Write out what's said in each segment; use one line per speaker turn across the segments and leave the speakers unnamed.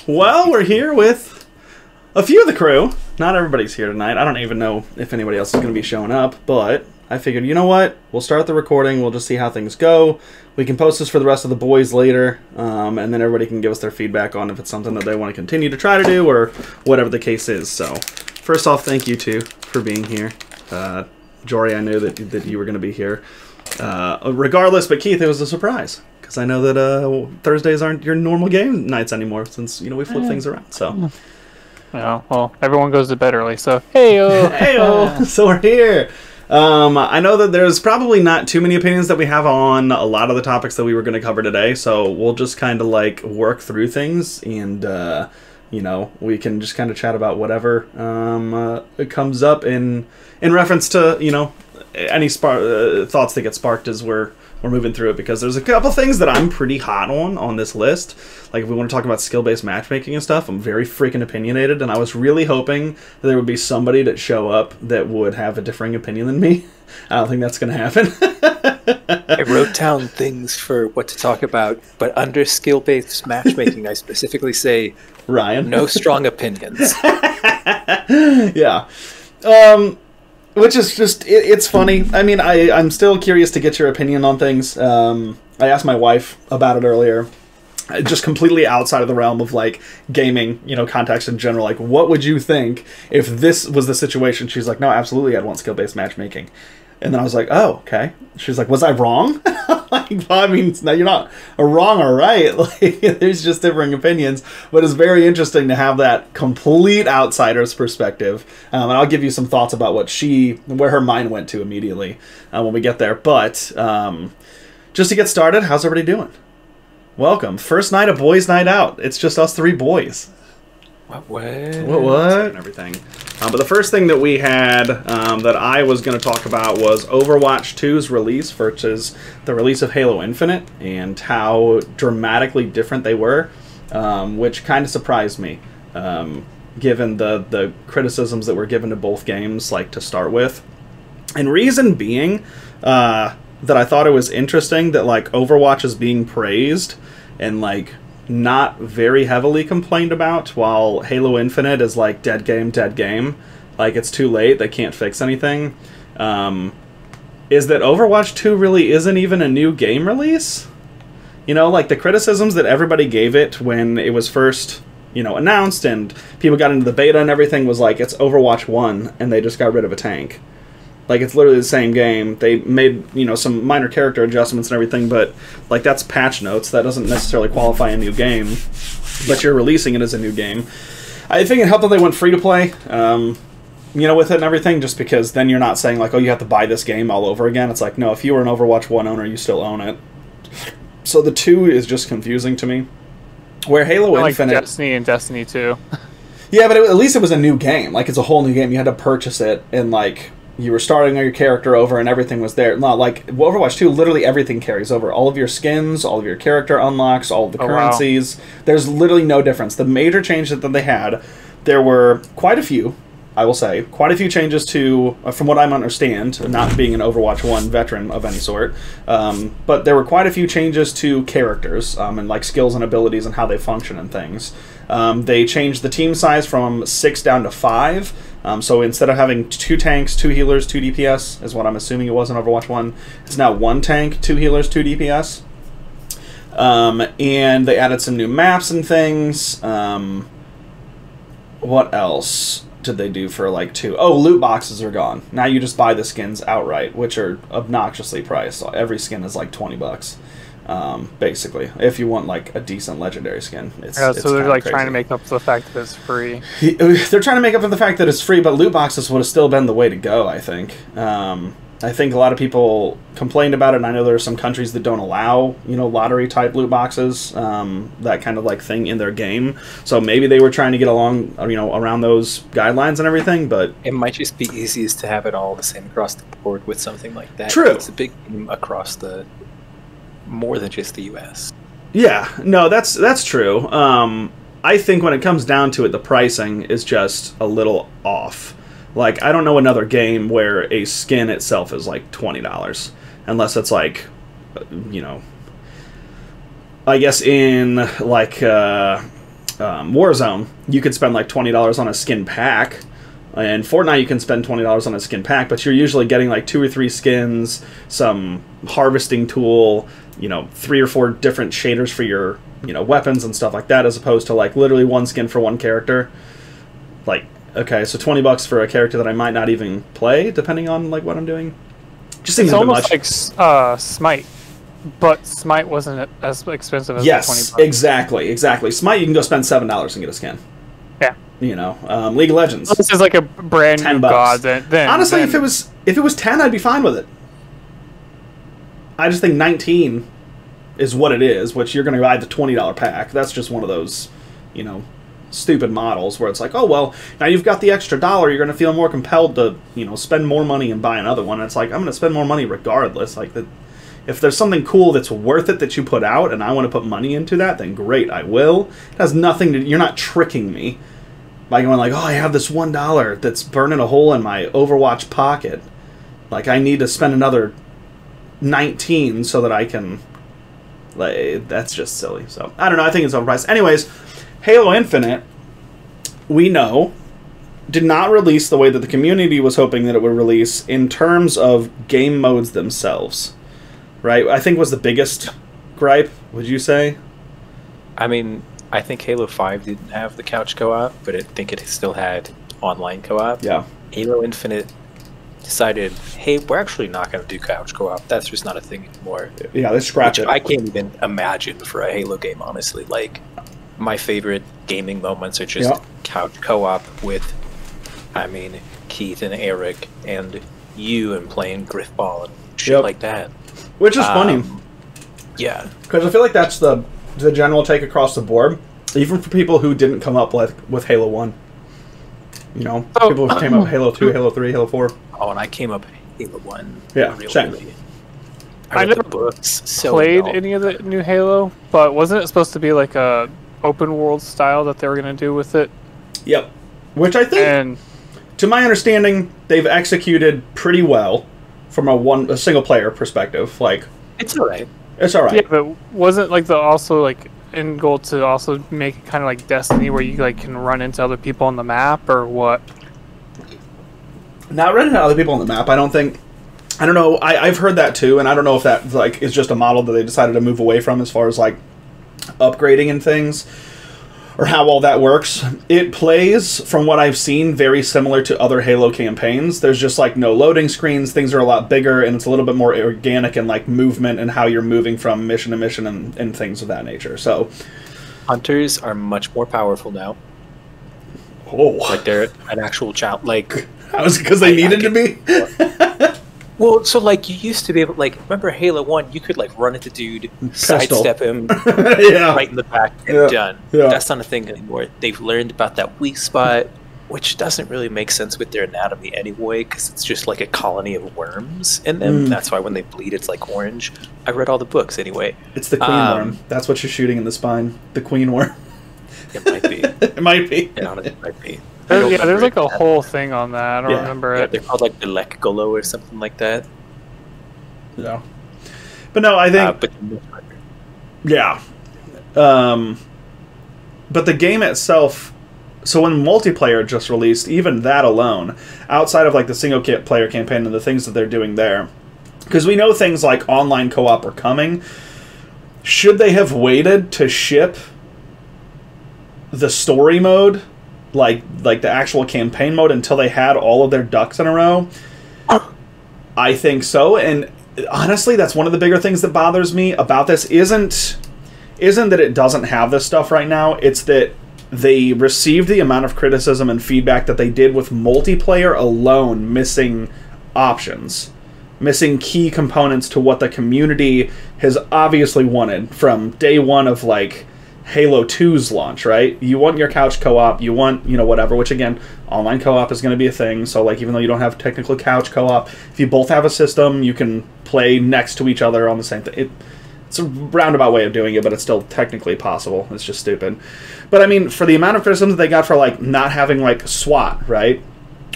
Well, we're here with a few of the crew. Not everybody's here tonight. I don't even know if anybody else is going to be showing up, but I figured, you know what? We'll start the recording. We'll just see how things go. We can post this for the rest of the boys later, and then everybody can give us their feedback on if it's something that they want to continue to try to do or whatever the case is. So, first off, thank you two for being here. Jory, I knew that you were going to be here. Regardless, but Keith, it was a surprise. Because I know that Thursdays aren't your normal game nights anymore, since, we flip things around, so...
Yeah, well, everyone goes to bed early, so hey-o!
Hey-o! So we're here! I know that there's probably not too many opinions that we have on a lot of the topics that we were going to cover today, so we'll just kind of, work through things, and, we can just kind of chat about whatever comes up in reference to, any thoughts that get sparked as we're moving through it, because there's a couple things that I'm pretty hot on this list. Like, if we want to talk about skill-based matchmaking and stuff, I'm very freaking opinionated, and I was really hoping that there would be somebody that show up that would have a differing opinion than me. I don't think that's going to happen.
I wrote down things for what to talk about, but under skill-based matchmaking, I specifically say,
Ryan,
no strong opinions.
Yeah. Which is just, it's funny. I mean, I'm still curious to get your opinion on things. I asked my wife about it earlier. Just completely outside of the realm of, gaming, context in general. What would you think if this was the situation? She's like, no, absolutely, I'd want skill-based matchmaking. And then I was like, oh, okay. She's like, was I wrong? Well, I mean, no, you're not wrong or right. There's just differing opinions. But it's very interesting to have that complete outsider's perspective. And I'll give you some thoughts about where her mind went to immediately when we get there. But just to get started, how's everybody doing? Welcome. First night of boys' night out. It's just us three boys.
What?
And everything. But the first thing that we had that I was going to talk about was Overwatch 2's release versus the release of Halo Infinite and how dramatically different they were, which kind of surprised me, given the criticisms that were given to both games, to start with. And reason being that I thought it was interesting that, Overwatch is being praised and, not very heavily complained about, while Halo Infinite is dead game. It's too late, they can't fix anything. Is that Overwatch 2 really isn't even a new game release? The criticisms that everybody gave it when it was first, announced and people got into the beta and everything was it's Overwatch 1 and they just got rid of a tank. It's literally the same game. They made, some minor character adjustments and everything, but, that's patch notes. That doesn't necessarily qualify a new game, but you're releasing it as a new game. I think it helped that they went free-to-play, with it and everything, just because then you're not saying, oh, you have to buy this game all over again. It's no, if you were an Overwatch 1 owner, you still own it. So the 2 is just confusing to me. Where Halo Infinite...
Destiny and Destiny 2.
Yeah, but at least it was a new game. It's a whole new game. You had to purchase it, and, you were starting your character over and everything was there. Not Overwatch 2, literally everything carries over. All of your skins, all of your character unlocks, all of the currencies. Wow. There's literally no difference. The major changes that they had, there were quite a few, I will say, quite a few changes to, from what I understand, not being an Overwatch 1 veteran of any sort, but there were quite a few changes to characters and skills and abilities and how they function and things. They changed the team size from 6 down to 5. So instead of having 2 tanks, 2 healers, 2 DPS, is what I'm assuming it was in Overwatch 1, it's now 1 tank, 2 healers, 2 DPS. And they added some new maps and things. What else did they do for 2? Oh, loot boxes are gone. Now you just buy the skins outright, which are obnoxiously priced. Every skin is $20. Basically, if you want a decent legendary skin.
So they're crazy. Trying to make up for the fact that it's free.
They're trying to make up for the fact that it's free, but loot boxes would have still been the way to go, I think. I think a lot of people complained about it, and I know there are some countries that don't allow, lottery type loot boxes, that kind of thing in their game. So maybe they were trying to get along, around those guidelines and everything, but
it might just be easiest to have it all the same across the board with something like that.
True.
It's a big game across more than just the US.
Yeah, no, that's true. I think when it comes down to it, the pricing is just a little off. I don't know another game where a skin itself is $20, unless it's I guess in Warzone, you could spend like $20 on a skin pack. And Fortnite, you can spend $20 on a skin pack, but you're usually getting like 2 or 3 skins, some harvesting tool, 3 or 4 different shaders for your, weapons and stuff like that, as opposed to like literally 1 skin for 1 character. Like, okay, so $20 for a character that I might not even play, depending on like what I'm doing. Just seems
it's
a bit
almost
much.
like Smite, but Smite wasn't as expensive as
Yes,
$20.
exactly. Smite, you can go spend $7 and get a skin.
Yeah.
League of Legends.
This is like a brand new
$10.
god. Then
honestly, if it was 10, I'd be fine with it. I just think 19 is what it is, which you're going to buy the $20 pack. That's just one of those, stupid models where it's like, oh well, now you've got the extra dollar, you're going to feel more compelled to, spend more money and buy another one. And it's like, I'm going to spend more money regardless. Like that, if there's something cool that's worth it that you put out, and I want to put money into that, then great, I will. It has nothing to. You're not tricking me by going like, oh, I have this $1 that's burning a hole in my Overwatch pocket. Like, I need to spend another 19 so that I can... Like, that's just silly. So, I don't know. I think it's overpriced. Anyways, Halo Infinite, we know, did not release the way that the community was hoping that it would release in terms of game modes themselves. Right? I think was the biggest gripe, would you say?
I mean... I think Halo 5 didn't have the couch co-op, but I think it still had online co-op.
Yeah.
Halo Infinite decided, hey, we're actually not going to do couch co-op. That's just not a thing anymore.
Yeah, they scrapped it.
I can't even imagine for a Halo game, honestly. Like, my favorite gaming moments are just couch co-op with, Keith and Eric and you and playing Griffball and shit like that.
Which is funny.
Yeah.
Because I feel like that's the general take across the board, even for people who didn't come up with Halo 1. People who came up Halo 2, Halo 3, Halo 4.
Oh, and I came up Halo 1.
Yeah, same.
I
never played any of the new Halo, but wasn't it supposed to be like a open world style that they were going to do with it?
Yep. Which I think, to my understanding, they've executed pretty well from a single player perspective. Like,
it's alright.
It's alright.
Yeah, but wasn't like the also like end goal to also make it kind of like Destiny, where you like can run into other people on the map, or what?
Not running into other people on the map. I don't think. I don't know. I've heard that too, and I don't know if that like is just a model that they decided to move away from as far as like upgrading and things, or how all that works. It plays, from what I've seen, very similar to other Halo campaigns. There's just like no loading screens, things are a lot bigger, and it's a little bit more organic in like movement and how you're moving from mission to mission and things of that nature. So
hunters are much more powerful now.
Oh,
like they're an actual child. Like,
because they needed to be.
Well, so like you used to be able, like, remember Halo 1, you could like run at the dude, sidestep him, right in the back, and done. Yeah. That's not a thing anymore. They've learned about that weak spot, which doesn't really make sense with their anatomy anyway, because it's just like a colony of worms in them. That's why when they bleed, it's like orange. I read all the books anyway.
It's the queen worm. That's what you're shooting in the spine. The queen worm.
It might be.
It might be.
It might be.
There's like a whole thing on that. I don't remember it.
They're called like the Lekgolo or something like that.
Yeah. But no, I think... yeah. But the game itself... So when multiplayer just released, even that alone, outside of like the single player campaign and the things that they're doing there, because we know things like online co-op are coming, should they have waited to ship the story mode, like the actual campaign mode, until they had all of their ducks in a row? I think so. And honestly, that's one of the bigger things that bothers me about this. Isn't that it doesn't have this stuff right now. It's that they received the amount of criticism and feedback that they did with multiplayer alone, missing options, missing key components to what the community has obviously wanted from day one of like Halo 2's launch, right? You want your couch co-op, you want, whatever, which again, online co-op is going to be a thing. So like, even though you don't have technical couch co-op, if you both have a system, you can play next to each other on the same thing. It's a roundabout way of doing it, but it's still technically possible. It's just stupid. But I mean, for the amount of criticism that they got for like not having like SWAT, right?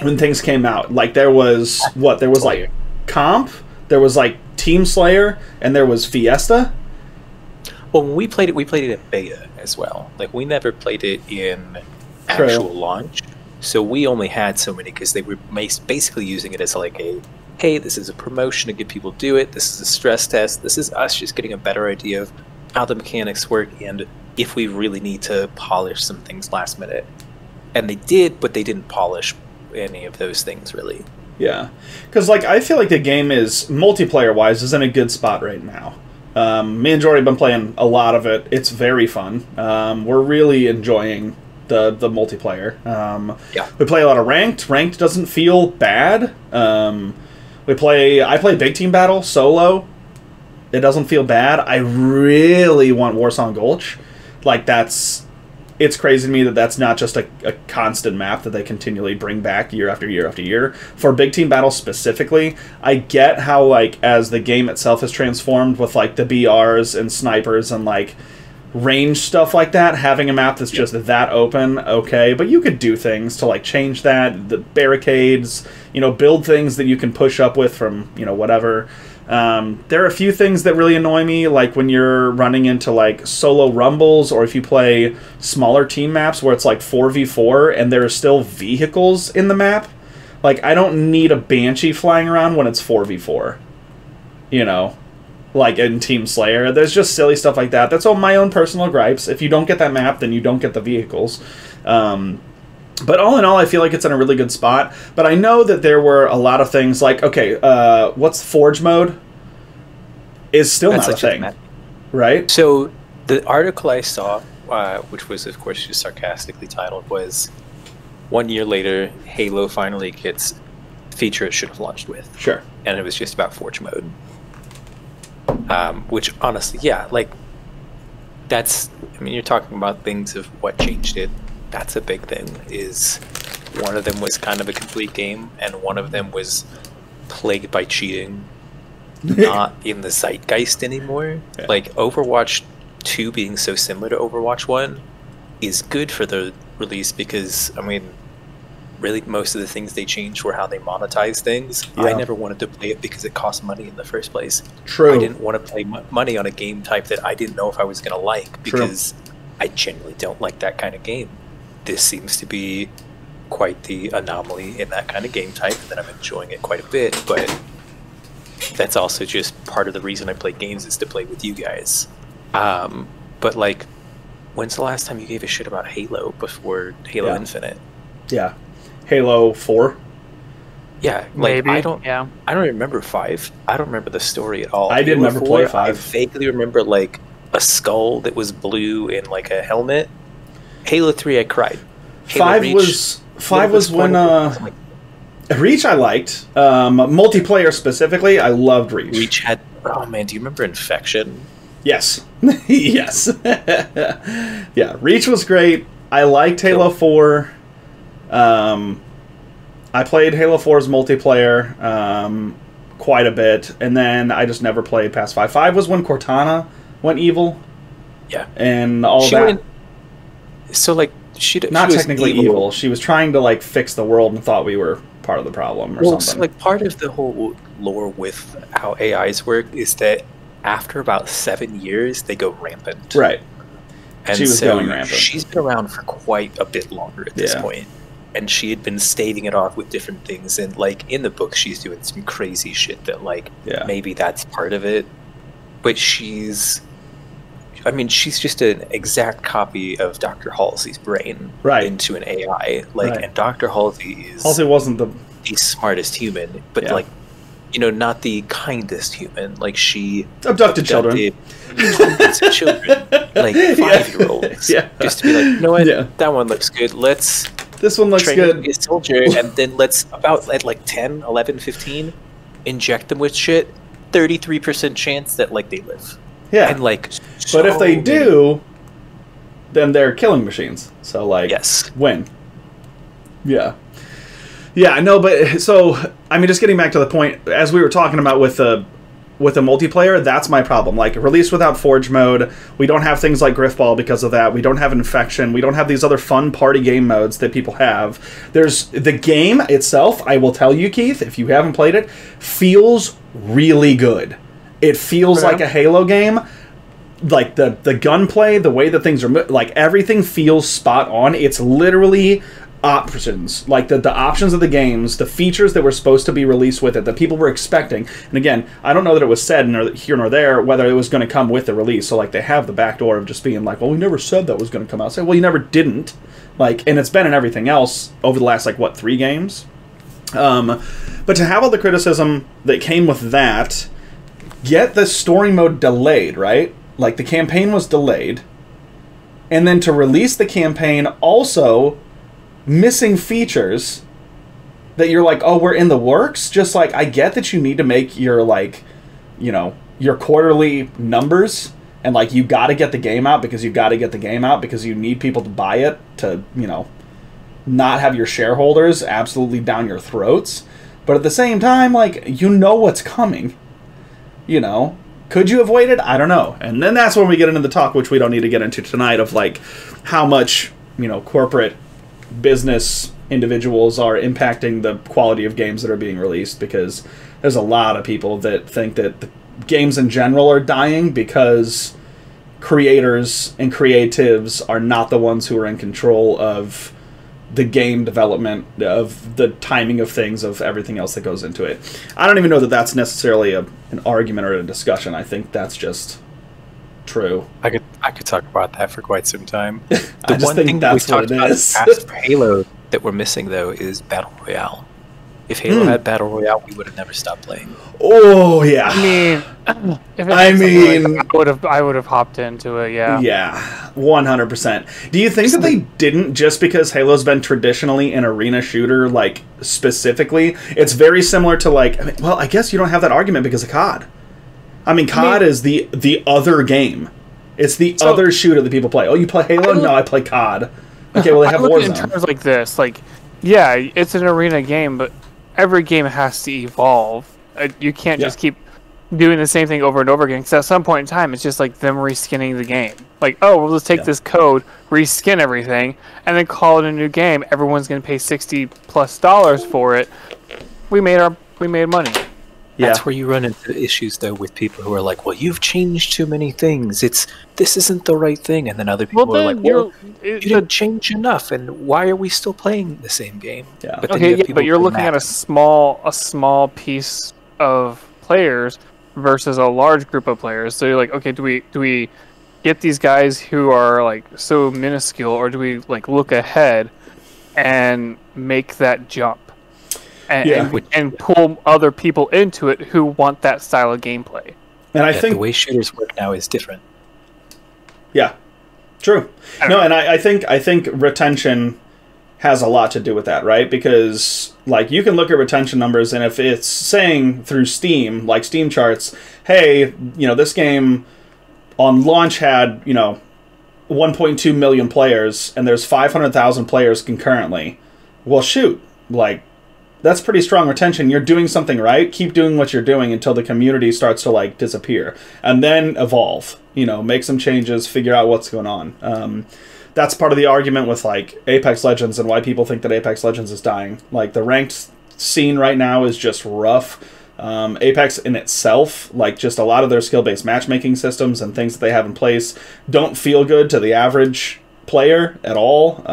When things came out, like there was like Comp, there was like Team Slayer, and there was Fiesta.
Well, when we played it in beta as well. Like, we never played it in actual launch. So we only had so many because they were basically using it as like a, hey, this is a promotion to get people to do it. This is a stress test. This is us just getting a better idea of how the mechanics work and if we really need to polish some things last minute. And they did, but they didn't polish any of those things, really.
Yeah. Because, like, I feel like the game is, multiplayer-wise, is in a good spot right now. Me and Jordy have been playing a lot of it. It's very fun. We're really enjoying the multiplayer.
Yeah.
We play a lot of ranked. Ranked doesn't feel bad. I play Big Team Battle solo. It doesn't feel bad. I really want Warsong Gulch. Like, it's crazy to me that that's not just a constant map that they continually bring back year after year after year. For Big Team Battle specifically, I get how, like, as the game itself has transformed with, like, the BRs and snipers and, like, range stuff like that, having a map that's just that open, okay, but you could do things to, like, change that, the barricades, you know, build things that you can push up with from, you know, whatever. There are a few things that really annoy me, like when you're running into, like, solo rumbles, or if you play smaller team maps where it's, like, 4v4 and there are still vehicles in the map. Like, I don't need a Banshee flying around when it's 4v4, you know? Like in Team Slayer, there's just silly stuff like that. That's all my own personal gripes. If you don't get that map, then you don't get the vehicles. But all in all, I feel like it's in a really good spot. But I know that there were a lot of things like, okay, what's Forge mode? Is still not a thing, right?
So the article I saw, which was of course just sarcastically titled, was 1 year later, Halo finally gets the feature it should have launched with.
Sure.
And it was just about Forge mode. Which honestly, yeah, like, that's, I mean, you're talking about things of what changed it. That's a big thing, is one of them was kind of a complete game, and one of them was plagued by cheating, not in the zeitgeist anymore. Yeah. Like, Overwatch 2 being so similar to Overwatch 1 is good for the release because, I mean, really most of the things they changed were how they monetize things. Yeah. I never wanted to play it because it cost money in the first place.
True.
I didn't want to play money on a game type that I didn't know if I was going to like because I genuinely don't like that kind of game. This seems to be quite the anomaly in that kind of game type, that I'm enjoying it quite a bit, but that's also just part of the reason I play games is to play with you guys. But, like, when's the last time you gave a shit about Halo before Halo Infinite?
Yeah. Halo 4?
Yeah, like,
maybe.
I don't remember 5. I don't remember the story at all.
I didn't ever play 5.
I vaguely remember, like, a skull that was blue in, like, a helmet. Halo 3, I cried. Halo
5 was when Reach I liked. Multiplayer specifically, I loved Reach.
Reach had, oh man, do you remember Infection?
Yes. Yes. Yeah, Reach was great. I liked Halo 4. I played Halo 4's multiplayer quite a bit, and then I just never played past 5. 5 was when Cortana went evil.
Yeah.
And all that.
So, like, she
not
was
technically evil. She was trying to, like, fix the world and thought we were part of the problem or something.
So, like, part of the whole lore with how AIs work is that after about 7 years, they go rampant.
Right.
And
she was going rampant.
She's been around for quite a bit longer at this point. And she had been staving it off with different things. And, like, in the book, she's doing some crazy shit that, like, maybe that's part of it. But she's just an exact copy of Dr. Halsey's brain into an AI. Like, and Dr. Halsey
wasn't the
smartest human, but, like, you know, not the kindest human. Like, she
abducted children.
Hundreds of children, like 5-year-olds. Just to be like, you know what, that one looks good.
This one looks
train
good.
Be a soldier, and then let's, about at like 10, 11, 15, inject them with shit. 33% chance that, like, they live.
Yeah.
And, like,
but if they do, then they're killing machines. So, like, win. Yeah. Yeah, no, but, so, I mean, just getting back to the point, as we were talking about with the multiplayer, that's my problem. Like, released without Forge mode, we don't have things like Griffball because of that, we don't have Infection, we don't have these other fun party game modes that people have. There's, the game itself, I will tell you, Keith, if you haven't played it, feels really good. It feels like a Halo game. like the gunplay, the way that things are like everything feels spot on. It's literally options, like the options of the games, the features that were supposed to be released with it that people were expecting. And again, I don't know that it was said here nor there whether it was going to come with the release. So like they have the back door of just being like, well, we never said that was going to come out. Say, well, you never didn't. Like, and it's been in everything else over the last like what 3 games. But to have all the criticism that came with that, get the story mode delayed, right? Like the campaign was delayed, and then to release the campaign also missing features that you're like, oh, we're in the works. Just like, I get that you need to make your like, you know, your quarterly numbers, and like you got to get the game out because you got to get the game out because you need people to buy it to, you know, not have your shareholders absolutely down your throats. But at the same time, like, you know what's coming. You know, could you have waited? I don't know. And then that's when we get into the talk, which we don't need to get into tonight, of like how much, you know, corporate business individuals are impacting the quality of games that are being released, because there's a lot of people that think that the games in general are dying because creators and creatives are not the ones who are in control of the game development, of the timing of things, of everything else that goes into it. I don't even know that that's necessarily an argument or a discussion. I think that's just true.
I could talk about that for quite some time.
I just think that's what it is.
For Halo that we're missing though is Battle Royale. If Halo had Battle Royale, we would have never stopped playing.
Oh yeah.
I mean, if I would have hopped into it. Yeah.
Yeah, 100%. Do you think that they didn't just because Halo's been traditionally an arena shooter, like specifically? It's very similar to like. I mean, well, I guess you don't have that argument because of COD. I mean, COD is the other game. It's the other shooter that people play. Oh, you play Halo? No, I play COD. Okay, well they have Warzone.
In terms like this, like, yeah, it's an arena game, but every game has to evolve. You can't just keep doing the same thing over and over again, because at some point in time, it's just like them reskinning the game. Like, oh, well, let's take this code, reskin everything, and then call it a new game. Everyone's going to pay $60+ for it. We made money.
Yeah.
That's where you run into issues, though, with people who are like, well, you've changed too many things. This isn't the right thing. And then other people are like, well, you didn't change enough, and why are we still playing the same game?
Yeah.
But you're looking at a small piece of players versus a large group of players. So you're like, okay, do we get these guys who are like so minuscule, or do we like look ahead and make that jump? And pull other people into it who want that style of gameplay.
And I think
the way shooters work now is different.
Yeah, true. No, and I think retention has a lot to do with that, right? Because like you can look at retention numbers, and if it's saying through Steam, like Steam charts, hey, you know, this game on launch had, you know, 1.2 million players, and there's 500,000 players concurrently. Well, shoot, like, that's pretty strong retention. You're doing something right. Keep doing what you're doing until the community starts to like disappear, and then evolve. You know, make some changes, figure out what's going on. That's part of the argument with like Apex Legends and why people think that Apex Legends is dying. Like the ranked scene right now is just rough. Apex in itself, like just a lot of their skill-based matchmaking systems and things that they have in place don't feel good to the average player at all.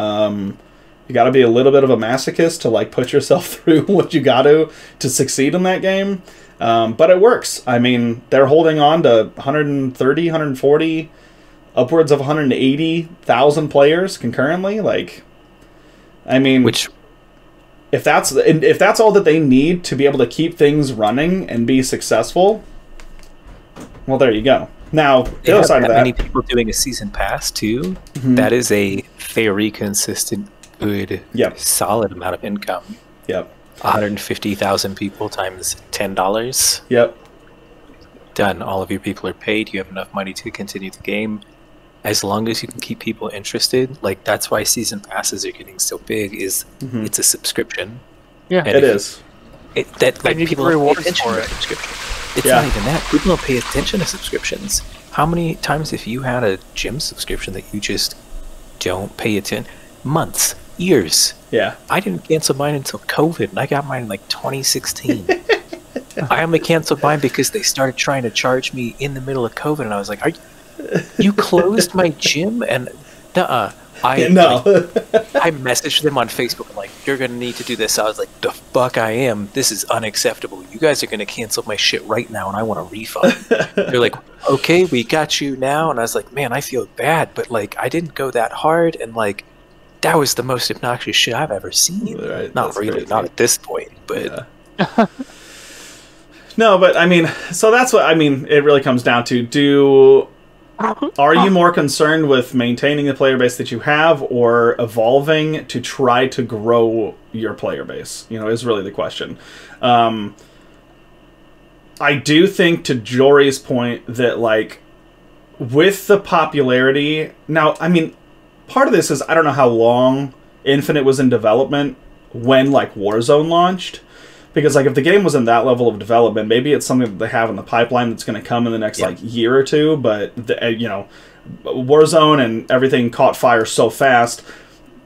You got to be a little bit of a masochist to like put yourself through what you got to succeed in that game. But it works. I mean, they're holding on to 130, 140, upwards of 180,000 players concurrently. Like, I mean, if that's all that they need to be able to keep things running and be successful, well, there you go. Now, the other side of that,
many people doing a season pass too. Mm-hmm. That is a very consistent, good, solid amount of income.
Yep.
150,000 people times $10.
Yep.
Done. All of your people are paid. You have enough money to continue the game. As long as you can keep people interested, like that's why season passes are getting so big. Is it's a subscription.
Yeah,
and it is.
People don't pay attention to subscription. It's not even that. People don't pay attention to subscriptions. How many times have you had a gym subscription that you just don't pay attention? Months, years.
Yeah.
I didn't cancel mine until COVID, and I got mine in like 2016. I only canceled mine because they started trying to charge me in the middle of COVID, and I was like, You closed my gym, and I messaged them on Facebook like, you're gonna need to do this. I was like, the fuck I am. This is unacceptable. You guys are gonna cancel my shit right now, and I want a refund. They're like, okay, we got you now. And I was like, man, I feel bad, but like I didn't go that hard, and like that was the most obnoxious shit I've ever seen.
Right,
not really, crazy. Not at this point, but
yeah. No, but I mean, so that's what I mean. It really comes down to are you more concerned with maintaining the player base that you have or evolving to try to grow your player base? You know, is really the question. I do think, to Jory's point, that like with the popularity now, I mean, part of this is I don't know how long Infinite was in development when like Warzone launched. Because, like, if the game was in that level of development, maybe it's something that they have in the pipeline that's going to come in the next, like, year or two. But, you know, Warzone and everything caught fire so fast.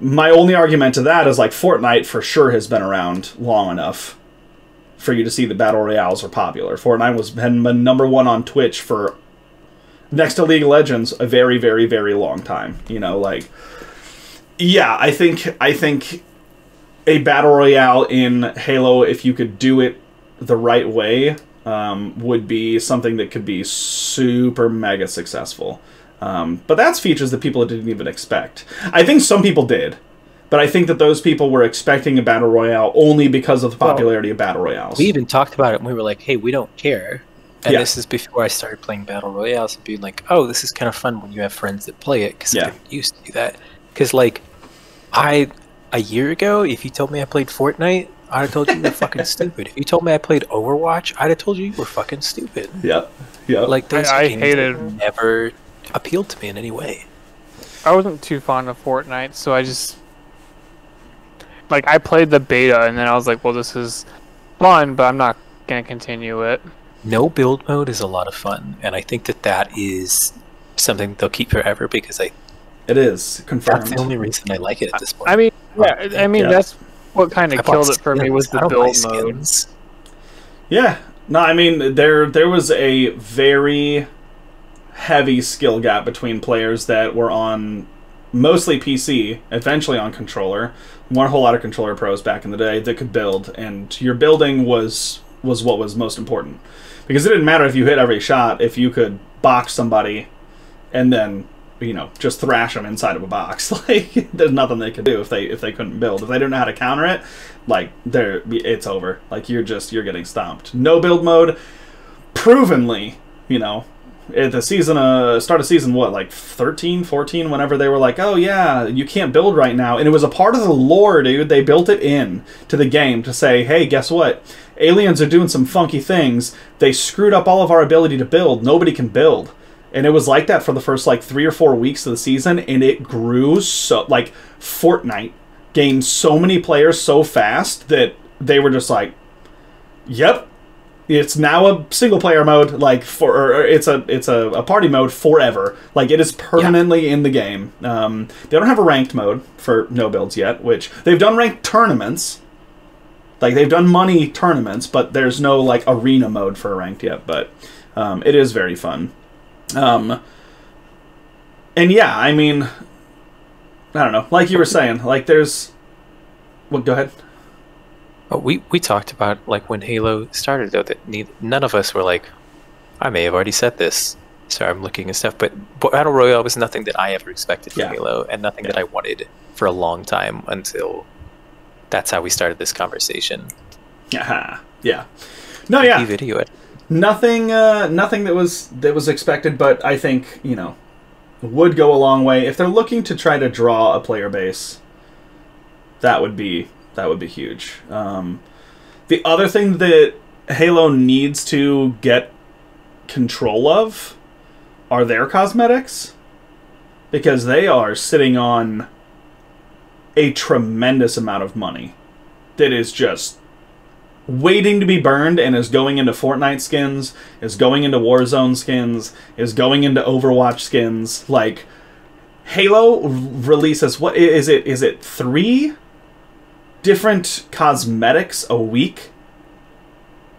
My only argument to that is, like, Fortnite for sure has been around long enough for you to see that Battle Royales are popular. Fortnite had been #1 on Twitch for, next to League of Legends, a very, very, very long time. You know, like, yeah, I think a Battle Royale in Halo, if you could do it the right way, would be something that could be super mega successful. But that's features that people didn't even expect. I think some people did, but I think that those people were expecting a Battle Royale only because of the popularity of Battle Royales.
We even talked about it and we were like, hey, we don't care. And this is before I started playing Battle Royales and being like, oh, this is kind of fun when you have friends that play it, because I didn't used to do that. Because, like, a year ago, if you told me I played Fortnite, I'd have told you you were fucking stupid. If you told me I played Overwatch, I'd have told you you were fucking stupid.
Yep.
Like, those
I
games
hated...
never appealed to me in any way.
I wasn't too fond of Fortnite, so I just... Like, I played the beta, and then I was like, well, this is fun, but I'm not going to continue it.
No build mode is a lot of fun, and I think that is something they'll keep forever, because
it is confirmed.
That's the only reason I like it at this point.
I mean, that's what kind of killed it for me, was the build mode.
Yeah, no, I mean there was a very heavy skill gap between players that were on mostly PC, eventually on controller. Weren't a whole lot of controller pros back in the day that could build, and your building was what was most important, because it didn't matter if you hit every shot if you could box somebody and then, you know, just thrash them inside of a box. Like, there's nothing they could do if they couldn't build. If they didn't know how to counter it, like, it's over. Like, you're getting stomped. No build mode, provenly, you know, at the season, start of season, what, like 13, 14, whenever they were like, oh yeah, you can't build right now. And it was a part of the lore, dude. They built it in to the game to say, hey, guess what? Aliens are doing some funky things. They screwed up all of our ability to build. Nobody can build. And it was like that for the first, like, 3 or 4 weeks of the season, and it grew so... Like, Fortnite gained so many players so fast that they were just like, yep, it's now a single-player mode, like, it's a party mode forever. Like, it is permanently in the game. They don't have a ranked mode for no builds yet, which... They've done ranked tournaments. Like, they've done money tournaments, but there's no, like, arena mode for ranked yet. But it is very fun. And yeah, I mean, I don't know. Like you were saying, like there's... Well, go ahead.
Oh, we talked about, like, when Halo started, though, that none of us were like, I may have already said this, so I'm looking at stuff, but Battle Royale was nothing that I ever expected from Halo, and nothing that I wanted for a long time, until that's how we started this conversation.
Yeah. No, yeah.
Video it.
Nothing that was expected, but I think, you know, would go a long way if they're looking to try to draw a player base. That would be huge. The other thing that Halo needs to get control of are their cosmetics, because they are sitting on a tremendous amount of money that is just waiting to be burned, and is going into Fortnite skins, is going into Warzone skins, is going into Overwatch skins. Like, Halo releases, what is it? Is it 3 different cosmetics a week?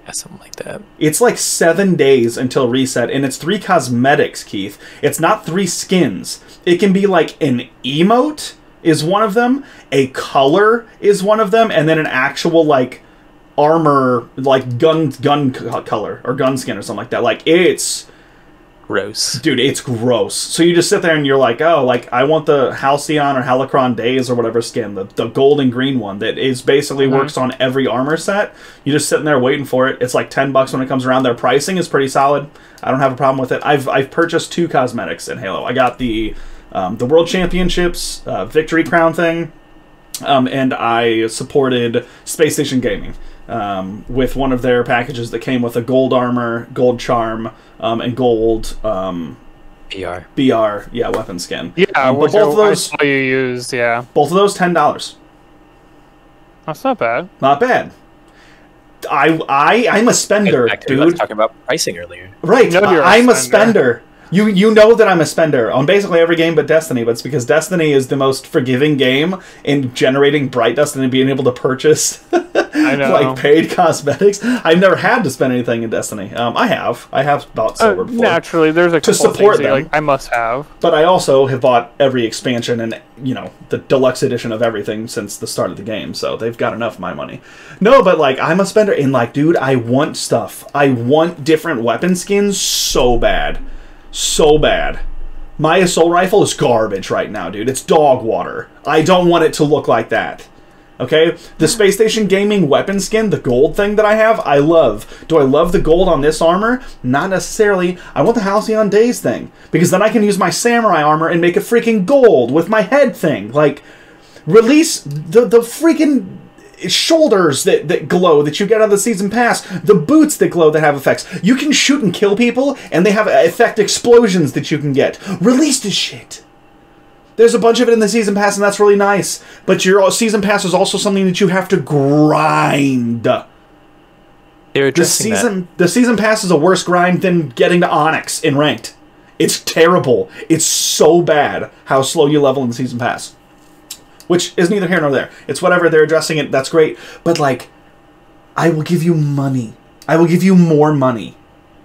Yeah, something like that.
It's like 7 days until reset, and it's 3 cosmetics, Keith. It's not 3 skins. It can be like an emote is one of them, a color is one of them, and then an actual like armor, like gun color or gun skin or something like that. Like, it's
gross,
dude. It's gross. So you just sit there and you're like, oh, like I want the Halcyon or Halcyon Days or whatever skin, the gold and green one that is basically works on every armor set. You just sitting there waiting for it. It's like $10 when it comes around. Their pricing is pretty solid. I don't have a problem with it. I've purchased 2 cosmetics in Halo. I got the World Championships Victory Crown thing, and I supported Space Station Gaming with one of their packages that came with a gold armor, gold charm, and gold BR, yeah, weapon skin.
Yeah,
but both of those
I saw you used, yeah.
Both of those $10.
That's not bad.
Not bad. I'm a spender, dude.
I was talking about pricing earlier.
Right, I'm a spender. You know that I'm a spender on basically every game but Destiny, but it's because Destiny is the most forgiving game in generating bright dust and being able to purchase like paid cosmetics. I've never had to spend anything in Destiny. I have bought silver before.
Naturally, there's a couple
to support them.
Like, I must have.
But I also have bought every expansion and the deluxe edition of everything since the start of the game, so they've got enough of my money. No, but like I'm a spender, and like, dude, I want stuff. I want different weapon skins so bad. So bad. My assault rifle is garbage right now, dude. It's dog water. I don't want it to look like that. Okay? The Space Station Gaming weapon skin, the gold thing that I have, I love. Do I love the gold on this armor? Not necessarily. I want the Halcyon Days thing. Because then I can use my samurai armor and make it freaking gold with my head thing. Like, release the freaking shoulders that glow that you get out of the season pass, the boots that glow that have effects. You can shoot and kill people and they have effect explosions that you can get. Release this shit. There's a bunch of it in the season pass and that's really nice, but your season pass is also something that you have to grind. The season pass is a worse grind than getting to Onyx in ranked. It's terrible. It's so bad how slow you level in the season pass. Which is neither here nor there. It's whatever, they're addressing it, that's great. But, like, I will give you money. I will give you more money.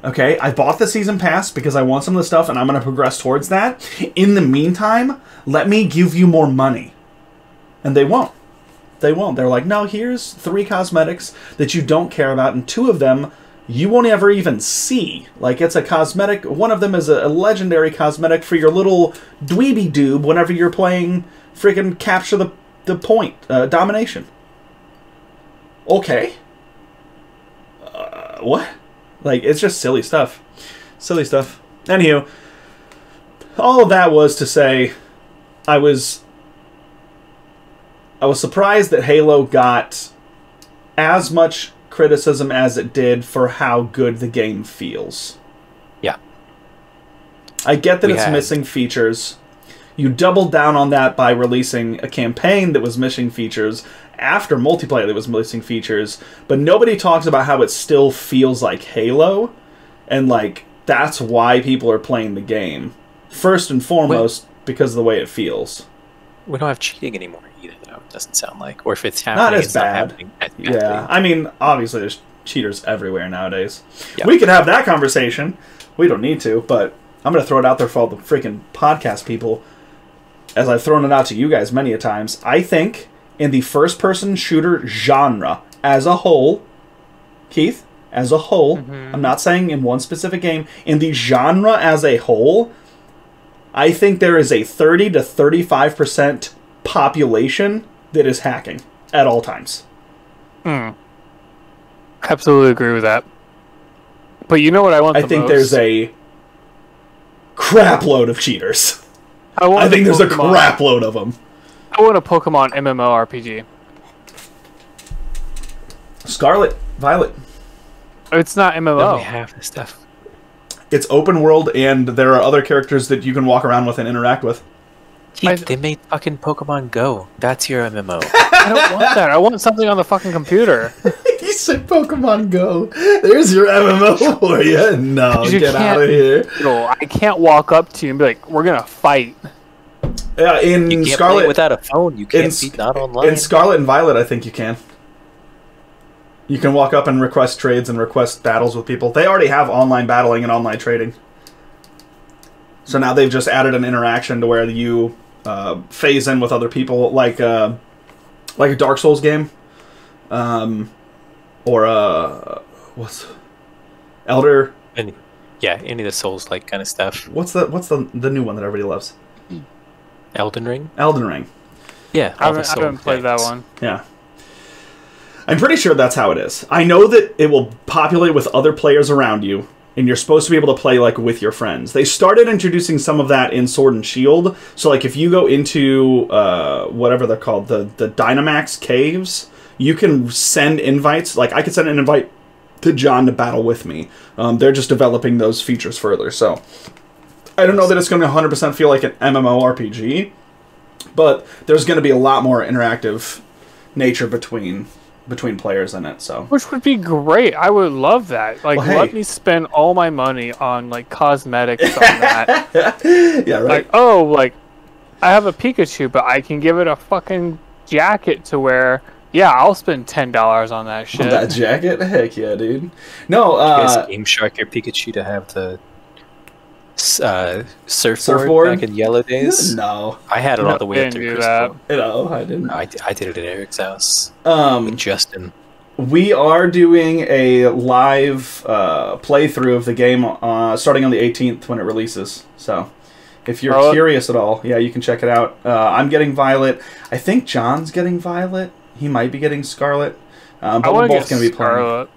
Okay? I bought the season pass because I want some of the stuff and I'm going to progress towards that. In the meantime, let me give you more money. And they won't. They won't. They're like, no, here's 3 cosmetics that you don't care about, and 2 of them you won't ever even see. Like, it's a cosmetic. One of them is a legendary cosmetic for your little dweeby doob whenever you're playing freaking capture the point, domination. Okay. What? Like, it's just silly stuff. Silly stuff. Anywho, all of that was to say, I was surprised that Halo got as much criticism as it did for how good the game feels.
Yeah.
I get that it's missing features. You doubled down on that by releasing a campaign that was missing features after multiplayer that was missing features, but nobody talks about how it still feels like Halo, and like that's why people are playing the game. First and foremost, because of the way it feels.
We don't have cheating anymore either, though. It doesn't sound like, or if it's happening,
not as
it's
bad.
Not happening
Yeah, I mean, obviously there's cheaters everywhere nowadays.
Yeah.
We could have that conversation. We don't need to, but I'm going to throw it out there for all the freaking podcast people. As I've thrown it out to you guys many a times, I think in the first-person shooter genre as a whole, Keith, as a whole, I'm not saying in one specific game, in the genre as a whole, I think there is a 30 to 35% population that is hacking at all times.
Absolutely agree with that. But you know what I want the most?
I think there's a crap load of cheaters. I think there's a crap load of them.
I want a Pokemon MMORPG.
Scarlet, Violet.
It's not MMO.
No, we have this stuff.
It's open world, and there are other characters that you can walk around with and interact with.
They made fucking Pokemon Go. That's your MMO.
I don't want that. I want something on the fucking computer.
You said Pokemon Go. There's your MMO for you. No, get out of here.
No, I can't walk up to you and be like, "We're gonna fight."
Yeah, in
you can't
Scarlet,
play without a phone. You can't be not online.
In Scarlet and Violet, I think you can. You can walk up and request trades and request battles with people. They already have online battling and online trading. So now they've just added an interaction to where you phase in with other people, like a Dark Souls game, or what's Elder?
Any of the Souls-like kind of stuff.
What's the new one that everybody loves?
Elden Ring.
Elden Ring.
Yeah,
I haven't played that one.
Yeah. I'm pretty sure that's how it is. I know that it will populate with other players around you, and you're supposed to be able to play like with your friends. They started introducing some of that in Sword and Shield. So like if you go into whatever they're called, the Dynamax caves, you can send invites. Like I could send an invite to John to battle with me. They're just developing those features further. So I don't know that it's going to 100% feel like an MMORPG, but there's going to be a lot more interactive nature between players in it, so
which would be great. I would love that. Like,
well, hey.
Let me spend all my money on like cosmetics on that.
Yeah, right.
Like, oh, like I have a Pikachu, but I can give it a fucking jacket to wear. Yeah, I'll spend $10 on that shit.
On that jacket? Heck yeah, dude. No,
you guys Game Shark your Pikachu to have the surfboard back in Yellow Days?
No.
I had it all the way up to Crystal.
No, I didn't.
No, I did it at Eric's house. With Justin.
We are doing a live playthrough of the game starting on the 18th when it releases. So, if you're curious at all, yeah, you can check it out. I'm getting Violet. I think John's getting Violet. He might be getting Scarlet. But we're both going to be playing.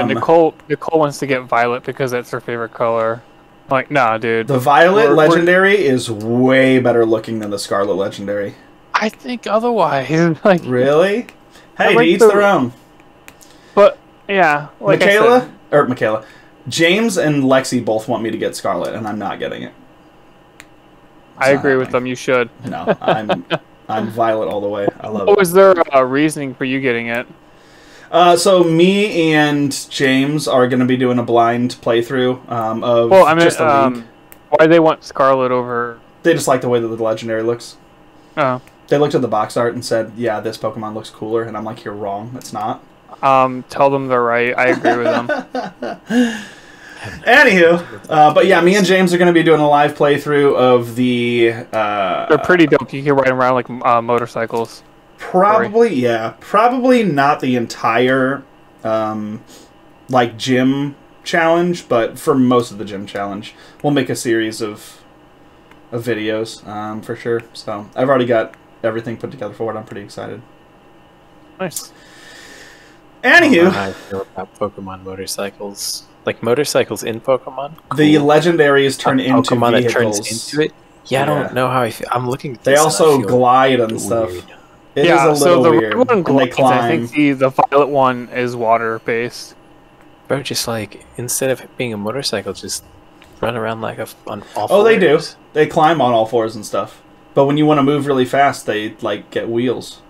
Nicole wants to get Violet because that's her favorite color. Like, nah, dude.
The Violet Legendary is way better looking than the Scarlet Legendary.
I think otherwise. Like,
really? Hey, to each their own.
But, yeah. Like
Michaela. James and Lexi both want me to get Scarlet, and I'm not getting it.
I agree with them. You should.
No, I'm Violet all the way. I love it.
What was their reasoning for you getting it?
So me and James are going to be doing a blind playthrough of just the league.
Why do they want Scarlet over...
They just like the way that the Legendary looks.
Oh.
They looked at the box art and said, yeah, this Pokemon looks cooler. And I'm like, you're wrong. It's not.
Tell them they're right. I agree with them.
Anywho, but yeah, me and James are going to be doing a live playthrough of the...
they're pretty dope. You can ride them around like motorcycles.
Probably, yeah. Probably not the entire, like, gym challenge, but for most of the gym challenge. We'll make a series of videos, for sure. So, I've already got everything put together for it. I'm pretty excited.
Nice.
Anywho.
How I feel about Pokemon motorcycles. Like, motorcycles in Pokemon? Cool.
The legendaries turn into
Pokemon
vehicles.
that turns into it? Yeah, I don't know how I feel. I'm looking at this.
They also glide and stuff.
Weird.
It is a little
so the
weird.
red one glides.
They climb.
I think the violet one is water-based.
Bro, just like, instead of being a motorcycle, just run around like on all fours.
Oh, they do. They climb on all fours and stuff. But when you want to move really fast, they, like, get wheels.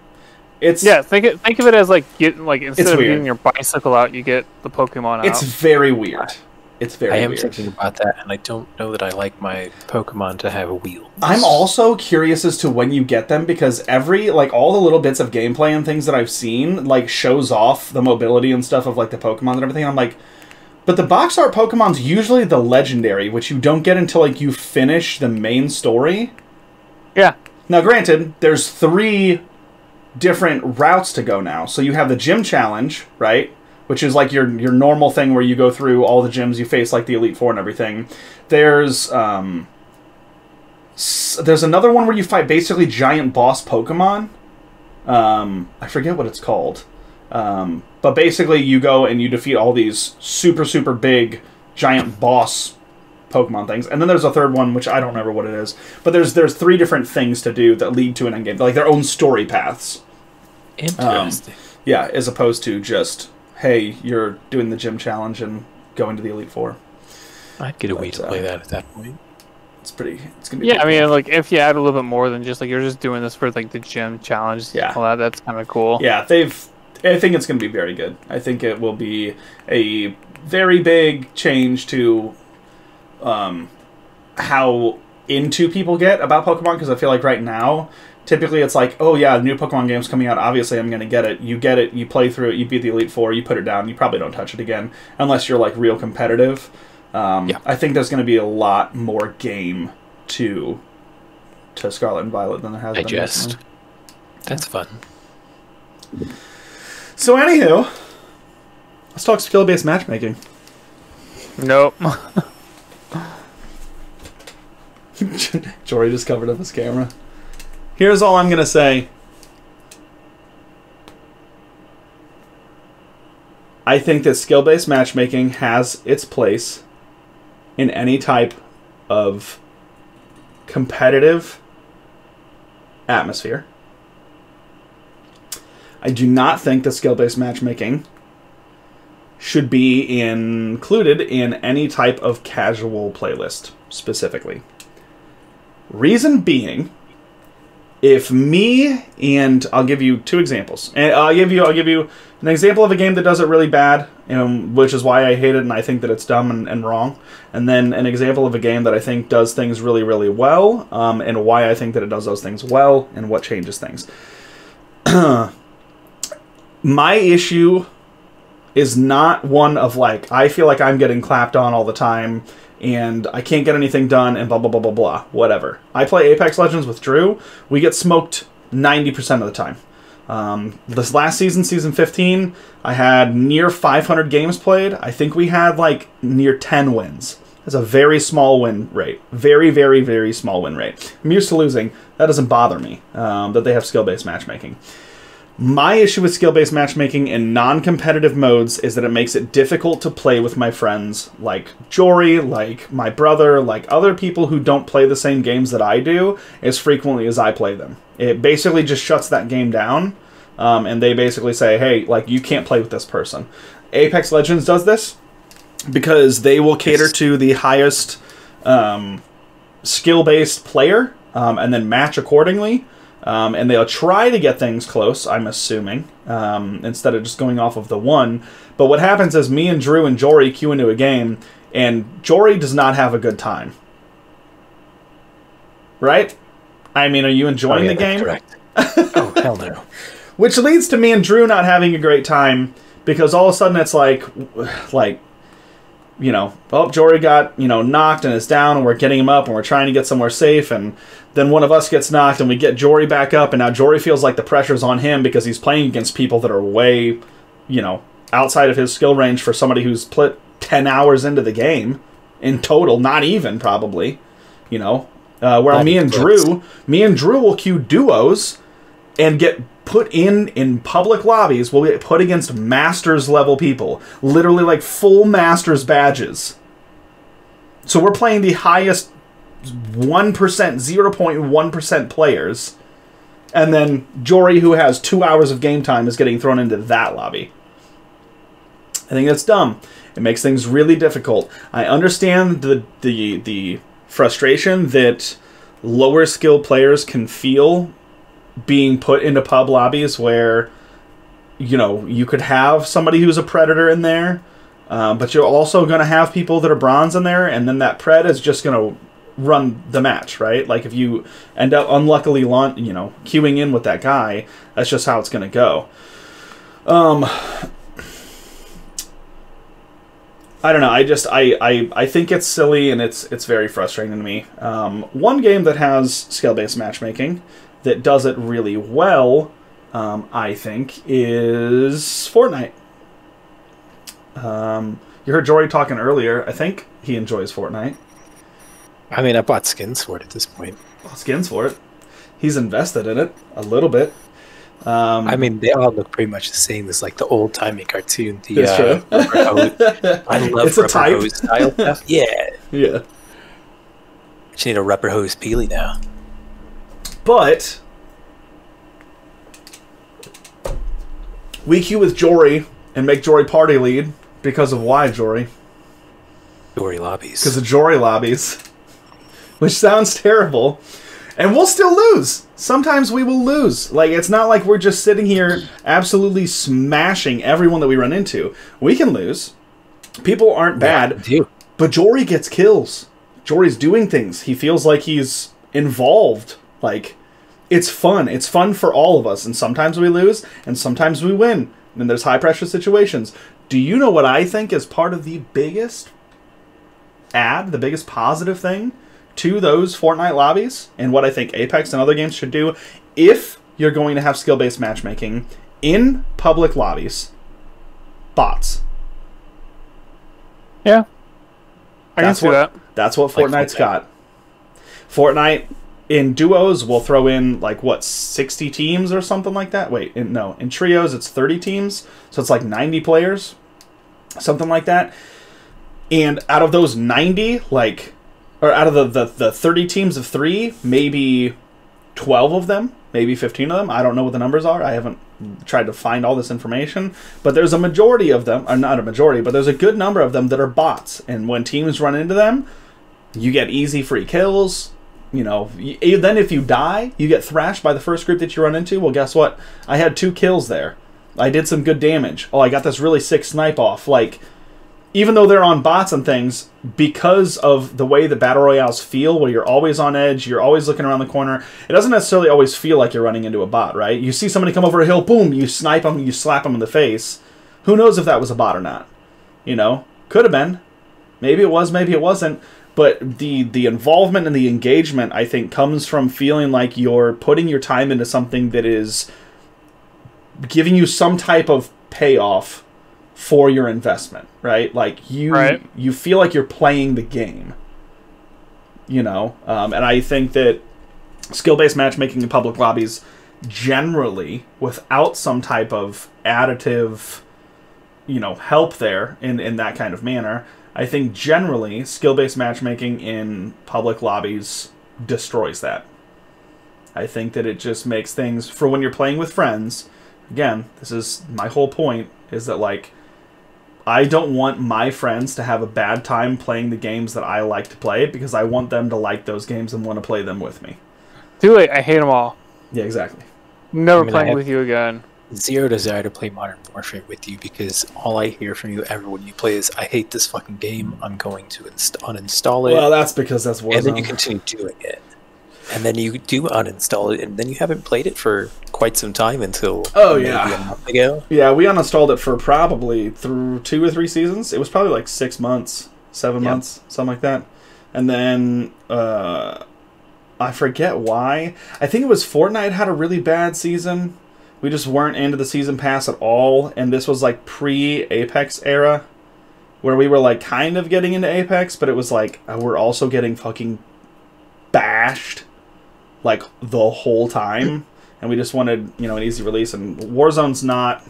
It's...
Yeah, think of it as, like, instead of getting your bicycle out, you get the Pokemon out.
It's very weird. It's very weird.
I am thinking about that, and I don't know that I like my Pokemon to have a wheel.
I'm also curious as to when you get them, because all the little bits of gameplay and things that I've seen, like, shows off the mobility and stuff of, like, the Pokemon and everything. I'm like, but the box art Pokemon's usually the legendary, which you don't get until, like, you finish the main story.
Yeah.
Now, granted, there's 3 different routes to go now. So you have the gym challenge, right? Which is like your normal thing where you go through all the gyms, you face like the Elite Four and everything. There's another one where you fight basically giant boss Pokemon. I forget what it's called. But basically you go and you defeat all these super, super big giant boss Pokemon things. And then there's a third one, which I don't remember what it is. But there's 3 different things to do that lead to an endgame. Like their own story paths.
Interesting.
Yeah, as opposed to just... hey, you're doing the gym challenge and going to the Elite Four.
I'd get a way to play that at that point.
It's gonna be.
Yeah, I mean, like if you add a little bit more than just like you're just doing this for like the gym challenge.
Yeah,
all that's kind of cool.
Yeah, I think it's gonna be very good. I think it will be a very big change to, how into people get about Pokemon, because I feel like right now Typically, it's like, oh yeah, new Pokemon game's coming out. Obviously, I'm going to get it. You get it, you play through it, you beat the Elite Four, you put it down. You probably don't touch it again unless you're like real competitive. I think there's going to be a lot more game to Scarlet and Violet than there has been recently.
That's fun.
So, anywho, let's talk skill-based matchmaking.
Nope.
Jory just covered up his camera. Here's all I'm going to say. I think that skill-based matchmaking has its place in any type of competitive atmosphere. I do not think that skill-based matchmaking should be included in any type of casual playlist, specifically. Reason being, if me and I'll give you two examples. And I'll give you an example of a game that does it really bad, which is why I hate it and I think that it's dumb and wrong. And then an example of a game that I think does things really, really well, and why I think that it does those things well, and what changes things. My issue is not one of like, I feel like I'm getting clapped on all the time and I can't get anything done and blah, blah, blah, blah, blah, whatever. I play Apex Legends with Drew. We get smoked 90% of the time. This last season, season 15, I had near 500 games played. I think we had like near 10 wins. That's a very small win rate. Very, very, very small win rate. I'm used to losing. That doesn't bother me, that they have skill-based matchmaking. My issue with skill-based matchmaking in non-competitive modes is that it makes it difficult to play with my friends like Jory, like my brother, like other people who don't play the same games that I do as frequently as I play them. It basically just shuts that game down, and they basically say, hey, like, you can't play with this person. Apex Legends does this because they will cater to the highest skill-based player and then match accordingly. And they'll try to get things close, I'm assuming, instead of just going off of the one. But what happens is me and Drew and Jory queue into a game, and Jory does not have a good time. Right? I mean, are you enjoying the game?
Correct. Oh, hell no.
Which leads to me and Drew not having a great time, because all of a sudden it's like, you know, oh, Jory got, knocked and is down, and we're getting him up, and we're trying to get somewhere safe, and then one of us gets knocked, and we get Jory back up, and now Jory feels like the pressure's on him because he's playing against people that are way, outside of his skill range for somebody who's put 10 hours into the game in total, not even, probably, where me and Drew will queue duos and get put in public lobbies. We'll get put against Masters level people. Literally like full Masters badges. So we're playing the highest 1%, 0.1% players. And then Jory, who has 2 hours of game time, is getting thrown into that lobby. I think that's dumb. It makes things really difficult. I understand the frustration that lower skill players can feel being put into pub lobbies where, you could have somebody who's a predator in there, but you're also going to have people that are bronze in there, and then that pred is just going to run the match, right? Like, if you end up unluckily, queuing in with that guy, that's just how it's going to go. I don't know. I think it's silly, and it's very frustrating to me. One game that has skill-based matchmaking that does it really well, I think, is Fortnite. You heard Jory talking earlier. I think he enjoys Fortnite.
I mean, I bought skins for it at this point.
Skins for it. He's invested in it a little bit.
I mean, they all look pretty much the same as like the old-timey cartoon.
It's true.
I love
it's
rubber hose style stuff. Yeah.
Yeah.
Just need a rubber hose peely now.
But we queue with Jory and make Jory party lead because of why, Jory?
Jory lobbies.
Because of Jory lobbies. Which sounds terrible. And we'll still lose. Sometimes we will lose. Like, it's not like we're just sitting here absolutely smashing everyone that we run into. We can lose. People aren't bad.
Yeah,
but Jory gets kills. Jory's doing things. He feels like he's involved. Like, it's fun. It's fun for all of us. And sometimes we lose, and sometimes we win. And there's high-pressure situations. Do you know what I think is part of the biggest the biggest positive thing to those Fortnite lobbies, and what I think Apex and other games should do if you're going to have skill-based matchmaking in public lobbies? Bots.
Yeah. I can see that.
That's what Fortnite's got. Fortnite in duos will throw in, like, what, 60 teams or something like that? Wait, in trios it's 30 teams, so it's like 90 players, something like that. And out of those 90, like, or out of the 30 teams of 3, maybe 12 of them, maybe 15 of them, I don't know what the numbers are, I haven't tried to find all this information, but there's a majority of them, or not a majority, but there's a good number of them that are bots, and when teams run into them, you get easy free kills. You know, then if you die, you get thrashed by the first group that you run into. Well, guess what? I had 2 kills there. I did some good damage. Oh, I got this really sick snipe off. Like, even though they're on bots and things, because of the way the Battle Royales feel, where you're always on edge, you're always looking around the corner, it doesn't necessarily always feel like you're running into a bot, right? You see somebody come over a hill, boom, you snipe them, you slap them in the face. Who knows if that was a bot or not? You know? Could have been. Maybe it was, maybe it wasn't. But the involvement and the engagement, I think, comes from feeling like you're putting your time into something that is giving you some type of payoff for your investment, right? Like, you feel like you're playing the game, you know? And I think that skill-based matchmaking in public lobbies, generally, without some type of additive, you know, help there in that kind of manner, I think generally skill-based matchmaking in public lobbies destroys that. I think that it just makes things, for when you're playing with friends, again, this is my whole point, is that, like, I don't want my friends to have a bad time playing the games that I like to play, because I want them to like those games and want to play them with me.
Too late, I hate them all.
Yeah, exactly.
Never playing with you again.
Zero desire to play Modern Warfare with you, because all I hear from you ever when you play is, I hate this fucking game, I'm going to uninstall it.
Well, that's because that's Warzone.
And then you continue doing it. And then you do uninstall it, and then you haven't played it for quite some time until maybe a month ago.
Yeah, we uninstalled it for probably through 2 or 3 seasons. It was probably like 6 months, 7 months, something like that. And then I forget why. I think it was Fortnite had a really bad season. We just weren't into the season pass at all, and this was like pre-Apex era, where we were like kind of getting into Apex, but it was like we're also getting fucking bashed like the whole time, and we just wanted, you know, an easy release. And Warzone's not.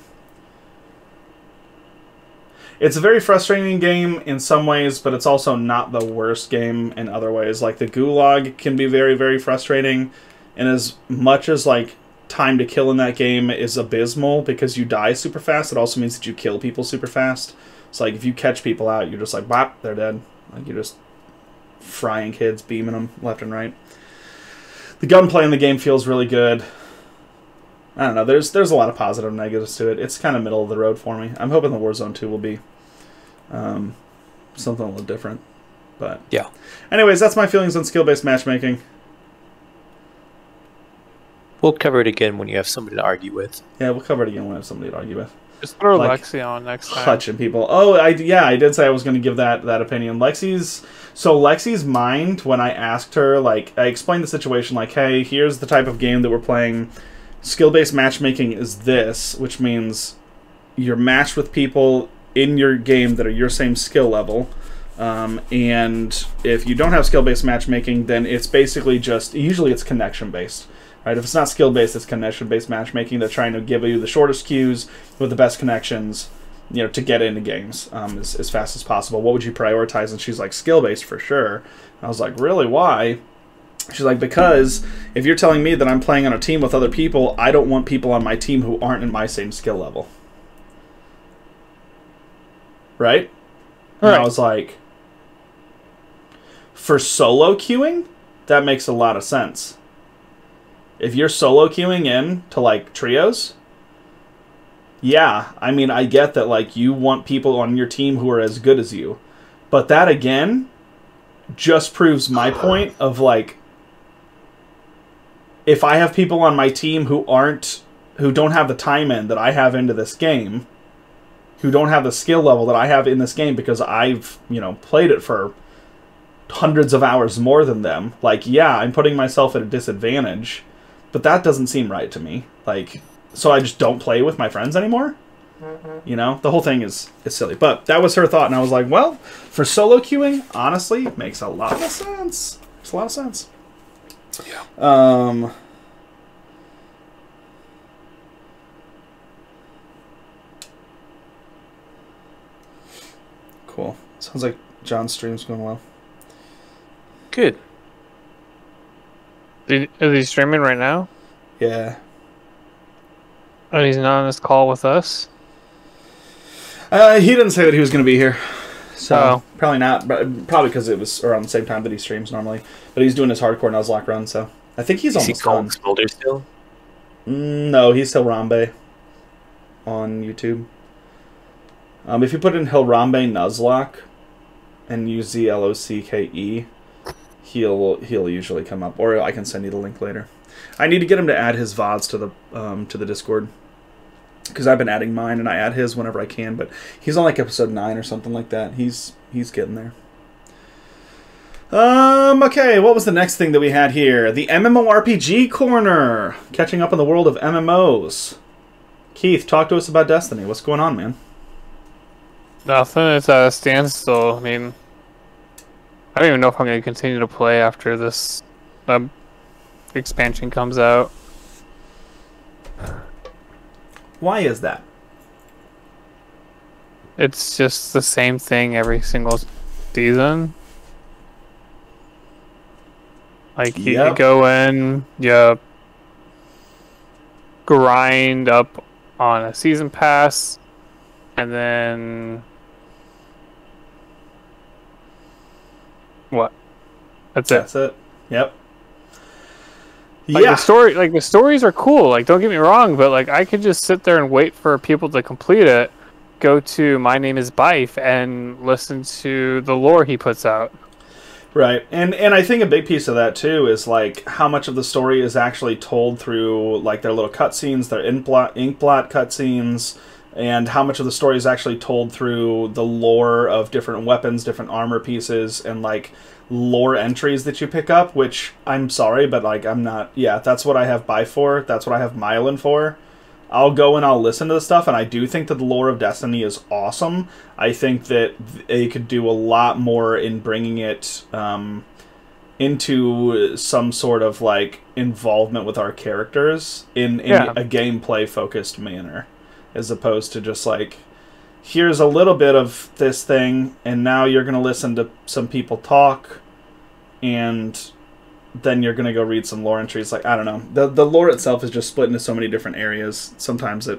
It's a very frustrating game in some ways, but it's also not the worst game in other ways. Like, the Gulag can be very, very frustrating, and as much as, like, time to kill in that game is abysmal because you die super fast, it also means that you kill people super fast. So, like, if you catch people out, you're just like, bop, they're dead. Like, you're just frying kids, beaming them left and right. The gunplay in the game feels really good. I don't know, there's a lot of positive and negatives to it. It's kind of middle of the road for me. I'm hoping the Warzone 2 will be something a little different. But
yeah.
Anyways, that's my feelings on skill-based matchmaking. We'll
cover it again when you have somebody to argue with.
Yeah, we'll cover it again when I have somebody to argue with.
Just throw Lexi on next time.
Touching people. Oh, I did say I was going to give that opinion. Lexi's mind, when I asked her, like, I explained the situation, like, hey, here's the type of game that we're playing. Skill-based matchmaking is this, which means you're matched with people in your game that are your same skill level. And if you don't have skill-based matchmaking, then it's basically just, usually it's connection-based. Right? If it's not skill-based, it's connection-based matchmaking. They're trying to give you the shortest queues with the best connections, you know, to get into games as fast as possible. What would you prioritize? And she's like, skill-based for sure. And I was like, really? Why? She's like, because if you're telling me that I'm playing on a team with other people, I don't want people on my team who aren't in my same skill level. Right? And I was like, for solo queuing, that makes a lot of sense. If you're solo queuing in to, like, trios, yeah, I mean, I get that, like, you want people on your team who are as good as you. But that, again, just proves my point of, like, if I have people on my team who don't have the time in that I have into this game, who don't have the skill level that I have in this game because I've, played it for hundreds of hours more than them, like, yeah, I'm putting myself at a disadvantage, but that doesn't seem right to me. Like, so I just don't play with my friends anymore? The whole thing is silly. But that was her thought, and I was like, well, for solo queuing, honestly, makes a lot of sense. Makes a lot of sense.
Yeah.
Cool. Sounds like John's stream's going well.
Good.
Is he streaming right now?
Yeah.
And he's not on this call with us?
He didn't say that he was going to be here. So,
Oh.
Probably not. But probably because it was around the same time that he streams normally. But he's doing his hardcore Nuzlocke run, so I think he's almost done.
Is he Smolder still?
No, he's still Rambe on YouTube. If you put in Hilrambe Nuzlocke and use ZLOCKE, he'll usually come up. Or I can send you the link later. I need to get him to add his VODs to the Discord, because I've been adding mine and I add his whenever I can. But he's on like episode 9 or something like that. He's getting there. Okay, what was the next thing that we had here? The MMORPG corner, catching up on the world of MMOs. Keith, talk to us about Destiny. What's going on, man?
Nothing. It's at a standstill. I mean, I don't even know if I'm going to continue to play after this expansion comes out.
Why is that?
It's just the same thing every single season. Like, you go in, you grind up on a season pass, and then... What? That's it.
Yep.
Like, the stories are cool, like, don't get me wrong, but like, I could just sit there and wait for people to complete it, go to My Name is Bife, and listen to the lore he puts out.
Right, and I think a big piece of that too is like how much of the story is actually told through like their little cutscenes, their inkblot cutscenes, and how much of the story is actually told through the lore of different weapons, different armor pieces, and like lore entries that you pick up. Which I'm sorry, but like I'm not. Yeah, that's what I have Bife for. That's what I have Myelin for. I'll go and I'll listen to the stuff, and I do think that the lore of Destiny is awesome. I think that they could do a lot more in bringing it into some sort of like involvement with our characters in a gameplay-focused manner, as opposed to just like, here's a little bit of this thing, and now you're going to listen to some people talk, and then you're going to go read some lore entries. Like, I don't know. The lore itself is just split into so many different areas. Sometimes it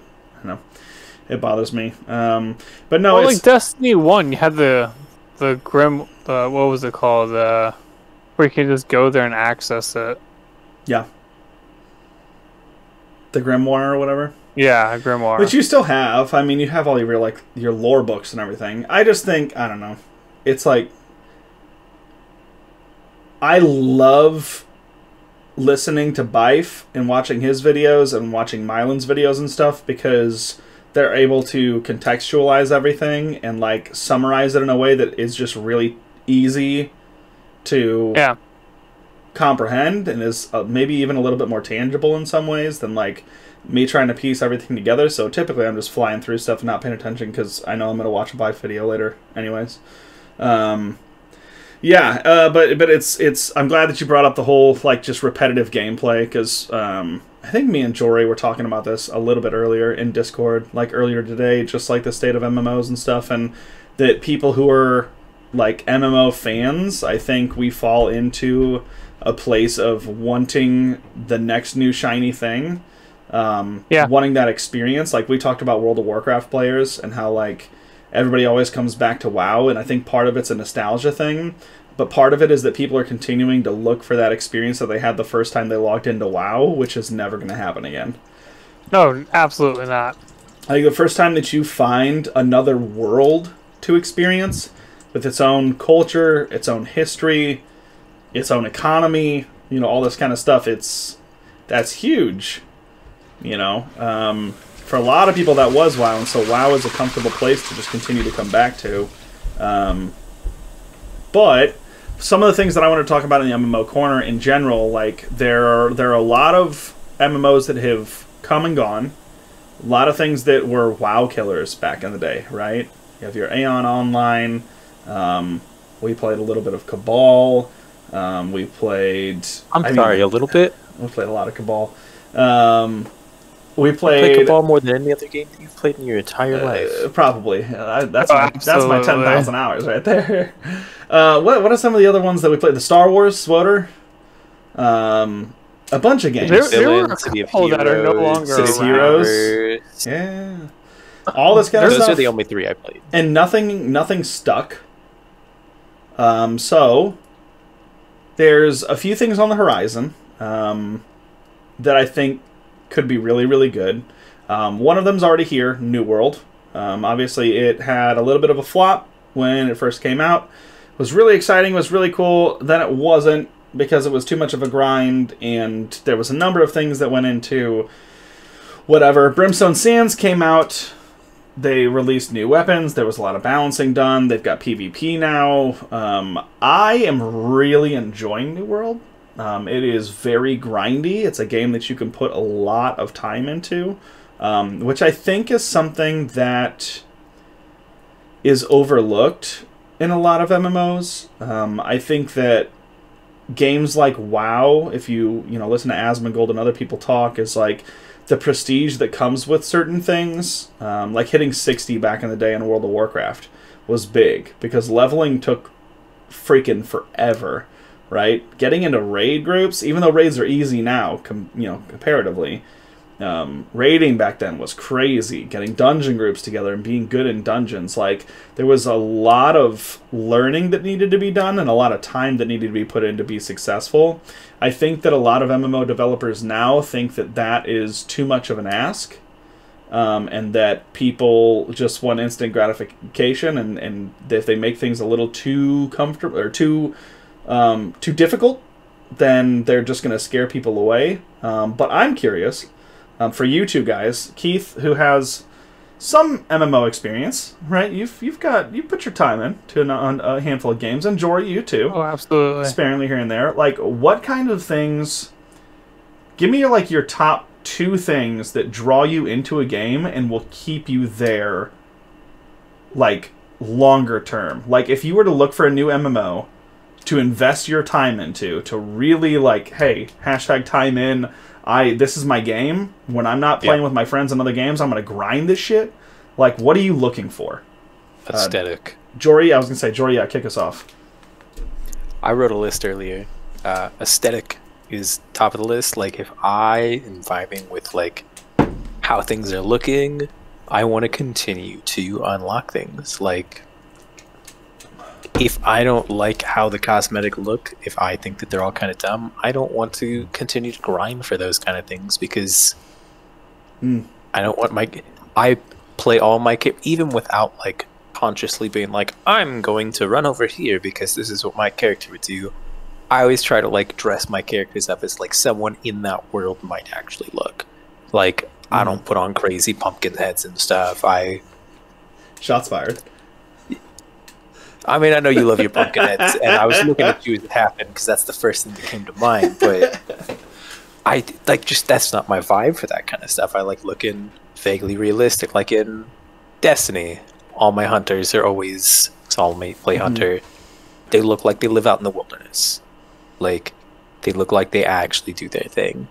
bothers me. But no,
well, like Destiny 1, you had the what was it called? Where you can just go there and access it.
Yeah. The Grimoire or whatever?
Yeah, Grimoire.
Which you still have. I mean, you have all your lore books and everything. I just think, I don't know. It's like, I love listening to Bife and watching his videos and watching Mylin's videos and stuff, because they're able to contextualize everything and like summarize it in a way that is just really easy to comprehend, and is maybe even a little bit more tangible in some ways than like me trying to piece everything together. So typically I'm just flying through stuff and not paying attention because I know I'm going to watch a Bife video later anyways. But it's. I'm glad that you brought up the whole like just repetitive gameplay, because I think me and Jory were talking about this a little bit earlier in Discord, like earlier today, just like the state of MMOs and stuff, and that people who are like MMO fans, I think we fall into a place of wanting the next new shiny thing, wanting that experience. Like we talked about World of Warcraft players and how like everybody always comes back to WoW, and I think part of it's a nostalgia thing, but part of it is that people are continuing to look for that experience that they had the first time they logged into WoW, which is never going to happen again.
No, absolutely not.
Like the first time that you find another world to experience with its own culture, its own history, its own economy, all this kind of stuff, it's that's huge. You know, for a lot of people that was WoW, and so WoW is a comfortable place to just continue to come back to. But some of the things that I want to talk about in the MMO corner in general, like there are a lot of MMOs that have come and gone. A lot of things that were WoW killers back in the day, right? You have your Aeon Online. We played a little bit of Cabal. We played...
a little bit?
We played a lot of Cabal. We played
Cabal more than any other game that you've played in your entire life.
Probably. That's my 10,000 hours right there. What are some of the other ones that we played? The Star Wars, SWOTR? A bunch of games.
There were a couple that are no longer
City of Heroes. Yeah. All this kind of stuff.
Those are the only 3 I played.
And nothing stuck. So, there's a few things on the horizon that I think could be really, really good. One of them's already here, New World. Obviously, it had a little bit of a flop when it first came out. It was really exciting, was really cool. Then it wasn't, because it was too much of a grind, and there was a number of things that went into whatever. Brimstone Sands came out. They released new weapons. There was a lot of balancing done. They've got PvP now. I am really enjoying New World. It is very grindy. It's a game that you can put a lot of time into, which I think is something that is overlooked in a lot of MMOs. I think that games like WoW, if you listen to Asmongold and other people talk, is like the prestige that comes with certain things. Like hitting 60 back in the day in World of Warcraft was big, because leveling took freaking forever, right? Getting into raid groups, even though raids are easy now, comparatively, raiding back then was crazy. Getting dungeon groups together and being good in dungeons, like, there was a lot of learning that needed to be done and a lot of time that needed to be put in to be successful. I think that a lot of MMO developers now think that that is too much of an ask, and that people just want instant gratification, and if they make things a little too comfortable or too difficult, then they're just going to scare people away. But I'm curious, for you two guys, Keith, who has some MMO experience, right? You put your time in to a handful of games, and Jory, you too.
Oh, absolutely.
Sparingly here and there. Like, what kind of things? Give me your top 2 things that draw you into a game and will keep you there, like, longer term. Like, if you were to look for a new MMO to invest your time into, to really, like, hey, hashtag time in, this is my game. When I'm not playing with my friends in other games, I'm going to grind this shit. Like, what are you looking for?
Aesthetic.
Jory, I was going to say, Jory, kick us off.
I wrote a list earlier. Aesthetic is top of the list. Like, if I am vibing with, like, how things are looking, I want to continue to unlock things. Like, if I don't like how the cosmetic look, if I think that they're all kind of dumb, I don't want to continue to grind for those kind of things, because I don't want I play all my even without, like, consciously being like, I'm going to run over here because this is what my character would do. I always try to, like, dress my characters up as, like, someone in that world might actually look. Like, I don't put on crazy pumpkin heads and stuff.
Shots fired.
I mean, I know you love your pumpkin heads, and I was looking at you as it happened because that's the first thing that came to mind, but that's not my vibe for that kind of stuff. I like looking vaguely realistic, like in Destiny. All my hunters are always soulmate play hunter. They look like they live out in the wilderness. Like, they look like they actually do their thing.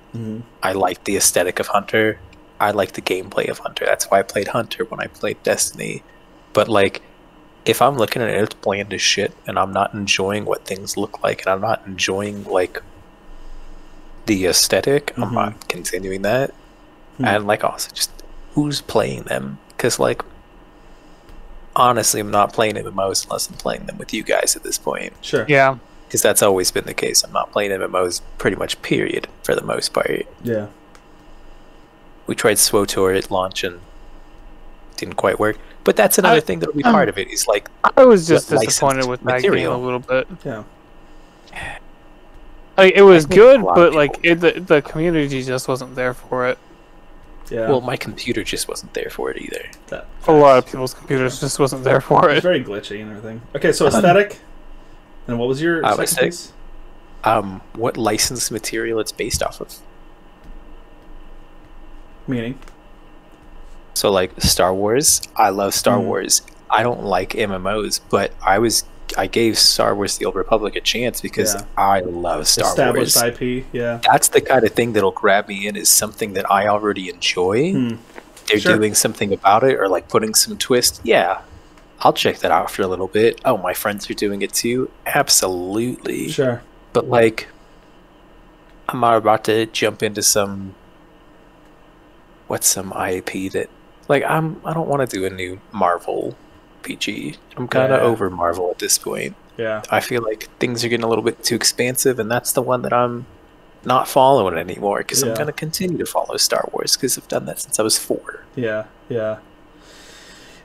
I like the aesthetic of Hunter. I like the gameplay of Hunter. That's why I played Hunter when I played Destiny. But, like, if I'm looking at it, it's bland as shit, and I'm not enjoying what things look like, and I'm not enjoying, like, the aesthetic, I'm not continuing that. And, like, also just who's playing them? Because, like, honestly, I'm not playing MMOs unless I'm playing them with you guys at this point.
Sure.
Yeah.
Because that's always been the case. I'm not playing MMOs pretty much, period, for the most part.
Yeah.
We tried SWOTOR at launch and didn't quite work. But that's another thing that'll be part of it. Is like,
I was just disappointed with that game a little bit.
Yeah.
Like, it was good, but like the community just wasn't there for it.
Yeah. Well, my computer just wasn't there for it either.
A lot of people's computers just wasn't there for it.
It's very glitchy and everything. Okay, so aesthetic. And what was your second piece?
What licensed material it's based off of.
Meaning?
So, like, Star Wars. I love Star Wars. I don't like MMOs, but I gave Star Wars: The Old Republic a chance because I love Star Wars.
Established IP, yeah.
That's the kind of thing that'll grab me in, is something that I already enjoy. They're doing something about it, or like putting some twist. Yeah, I'll check that out for a little bit. Oh, my friends are doing it too. Absolutely.
Sure.
But like, I'm about to jump into some IP that, like, I don't want to do a new Marvel PG. I'm kind of over Marvel at this point.
Yeah.
I feel like things are getting a little bit too expansive, and that's the one that I'm not following anymore, because I'm going to continue to follow Star Wars, because I've done that since I was 4.
Yeah, yeah.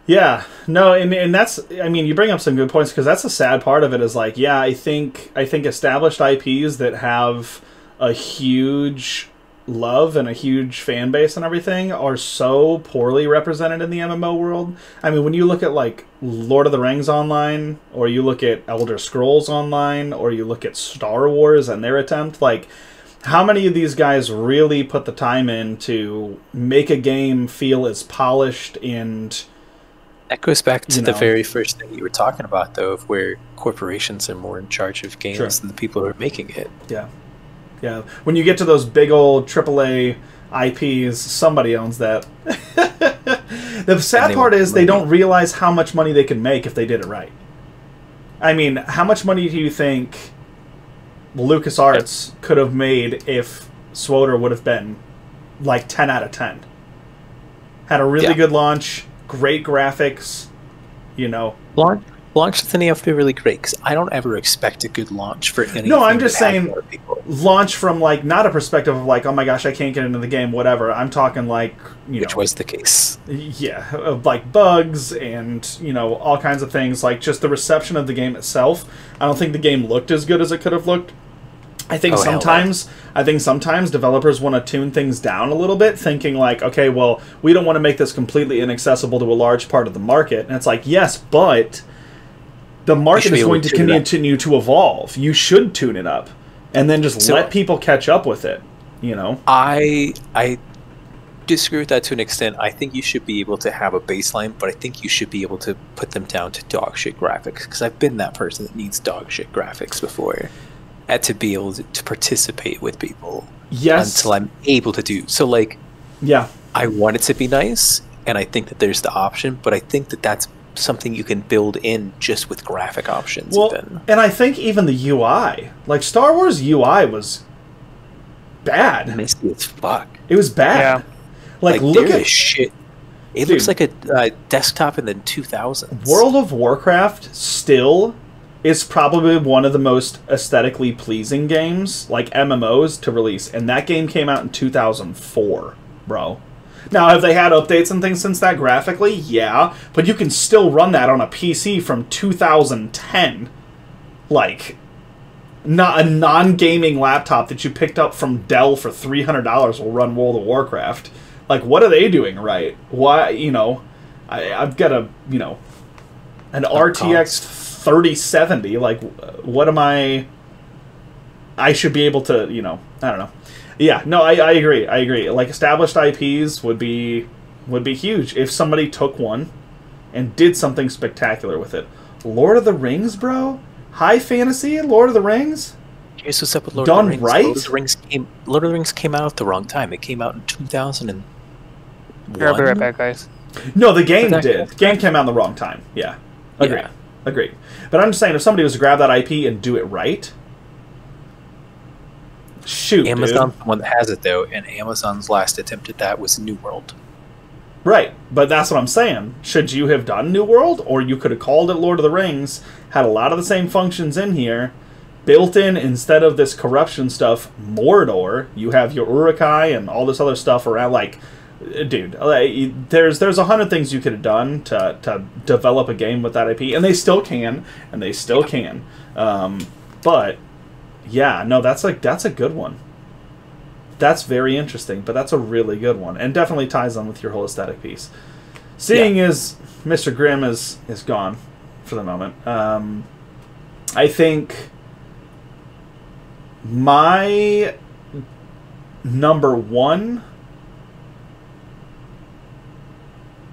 Yeah, no, and that's, I mean, you bring up some good points, because that's the sad part of it, is like, yeah, I think established IPs that have a huge love and a huge fan base and everything are so poorly represented in the MMO world. I mean, when you look at like Lord of the Rings Online, or you look at Elder Scrolls Online, or you look at Star Wars and their attempt, like, how many of these guys really put the time in to make a game feel as polished and...
That goes back to the very first thing you were talking about, though, of where corporations are more in charge of games than the people who are making it.
Yeah. Yeah, when you get to those big old AAA IPs, somebody owns that. The sad part is they don't realize how much money they can make if they did it right. I mean, how much money do you think LucasArts could have made if SWTOR would have been like 10 out of 10? Had a really good launch, great graphics, you know.
Launch doesn't have to be really great, because I don't ever expect a good launch for anything.
No, I'm just saying launch from, like, not a perspective of like, oh my gosh, I can't get into the game, whatever. I'm talking like,
which was the case.
Yeah, of like bugs and, you know, all kinds of things, like just the reception of the game itself. I don't think the game looked as good as it could have looked. I think sometimes developers want to tune things down a little bit, thinking like, okay, well, we don't want to make this completely inaccessible to a large part of the market. And it's like, yes, but the market is going to continue to evolve. You should tune it up, and then just let people catch up with it. You know,
I disagree with that to an extent. I think you should be able to have a baseline, but I think you should be able to put them down to dog shit graphics, because I've been that person that needs dog shit graphics before, and to be able to participate with people.
Yes,
until I'm able to do so. Like,
yeah,
I want it to be nice, and I think that there's the option, but I think that that's something you can build in just with graphic options.
Well, and I think even the UI, like Star Wars UI was bad.
Messy as fuck.
It was bad.
Yeah.
Like look at
shit. It looks like a desktop in the 2000s.
World of Warcraft still is probably one of the most aesthetically pleasing games, like MMOs, to release, and that game came out in 2004, bro. Now, have they had updates and things since that graphically? Yeah, but you can still run that on a PC from 2010. Like, not a non-gaming laptop that you picked up from Dell for $300 will run World of Warcraft. Like, what are they doing right? Why, you know, I've got a, you know, an RTX 3070. Like, what am I should be able to, you know, I don't know. Yeah, no, I agree. I agree. Like, established IPs would be huge if somebody took one and did something spectacular with it. Lord of the Rings, bro? High fantasy Lord of the Rings?
Here's what's up with Lord of the Rings.
Done right?
Lord of the Rings came out at the wrong time. It came out in 2001.
I'll be right back, guys.
No, the game did. The game came out in the wrong time. Yeah. Agreed. Yeah. Agreed. But I'm just saying, if somebody was to grab that IP and do it right... Shoot,
Amazon's the one that has it, though, and Amazon's last attempt at that was New World.
Right, but that's what I'm saying. Should you have done New World, or you could have called it Lord of the Rings, had a lot of the same functions in here, built in, instead of this corruption stuff, Mordor, you have your Uruk-hai and all this other stuff around, like, dude, there's 100 things you could have done to develop a game with that IP, and they still can, but... Yeah, no, that's a good one. That's very interesting, but that's a really good one, and definitely ties on with your whole aesthetic piece. Seeing as Mr. Grimm is gone for the moment, I think my number one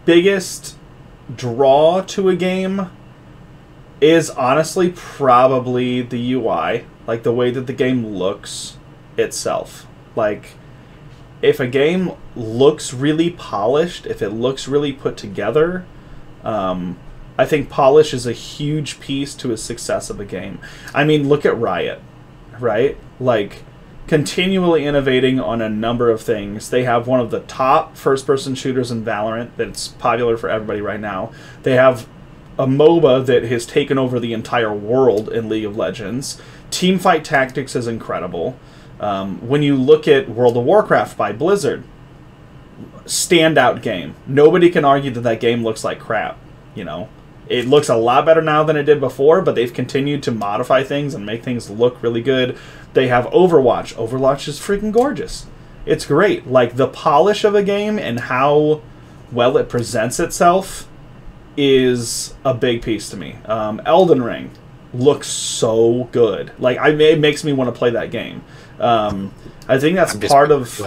biggest draw to a game is honestly probably the UI, like the way that the game looks itself. Like, if a game looks really polished, if it looks really put together, I think polish is a huge piece to a success of a game. I mean, look at Riot, right? Like, continually innovating on a number of things. They have one of the top first-person shooters in Valorant that's popular for everybody right now. They have a MOBA that has taken over the entire world in League of Legends. Teamfight Tactics is incredible. When you look at World of Warcraft by Blizzard, standout game. Nobody can argue that that game looks like crap, you know. It looks a lot better now than it did before, but they've continued to modify things and make things look really good. They have Overwatch. Overwatch is freaking gorgeous. It's great. Like, the polish of a game and how well it presents itself is a big piece to me. Elden Ring looks so good. Like, it makes me want to play that game. I think that's part of...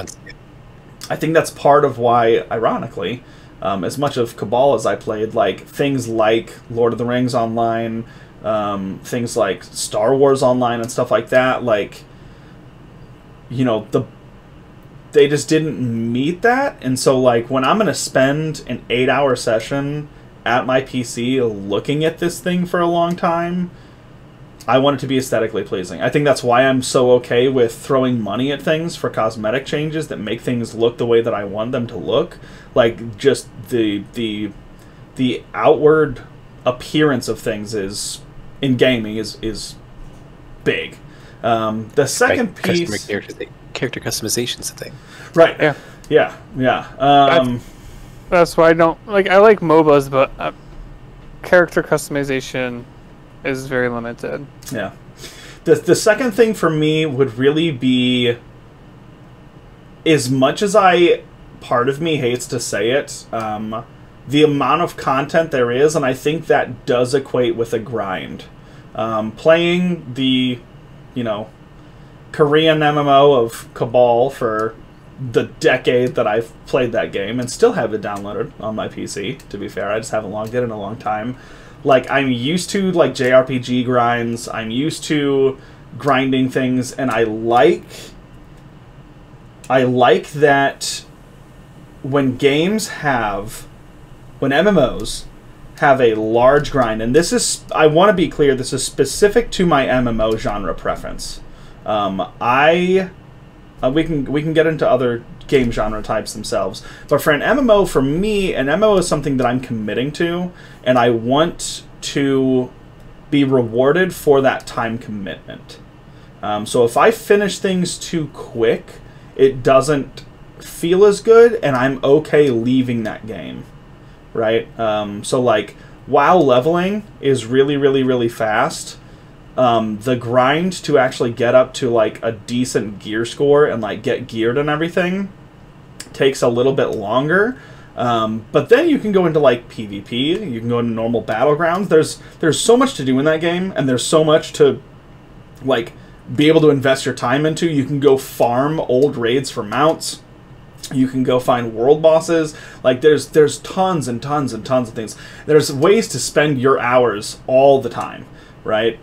I think that's part of why, ironically, as much of Cabal as I played, like, things like Lord of the Rings Online, things like Star Wars Online and stuff like that, like, you know, they just didn't meet that. And so, like, when I'm going to spend an 8-hour session at my PC looking at this thing for a long time, I want it to be aesthetically pleasing. I think that's why I'm so okay with throwing money at things for cosmetic changes that make things look the way that I want them to look. Like, just the outward appearance of things is, in gaming, is big. The second piece...
Character customization's a thing.
Right. Yeah.
That's why I don't... Like, I like MOBAs, but character customization is very limited.
Yeah. The second thing for me would really be, as much as part of me hates to say it, the amount of content there is, and I think that does equate with a grind. Playing the, you know, Korean MMO of Cabal for the decade that I've played that game, and still have it downloaded on my PC, to be fair. I just haven't logged in a long time. Like, I'm used to, like, JRPG grinds. I'm used to grinding things, and I like that when MMOs have a large grind, and this is, I want to be clear, this is specific to my MMO genre preference. We can get into other game genre types themselves, but for an MMO, for me, an MMO is something that I'm committing to, and I want to be rewarded for that time commitment. So if I finish things too quick, it doesn't feel as good, and I'm okay leaving that game, right? So, like, WoW leveling is really, really, really fast. The grind to actually get up to, like, a decent gear score and, like, get geared and everything takes a little bit longer. But then you can go into, like, PvP, you can go into normal battlegrounds. There's so much to do in that game, and there's so much to, like, be able to invest your time into. You can go farm old raids for mounts. You can go find world bosses. Like, there's tons and tons and tons of things. There's ways to spend your hours all the time, right?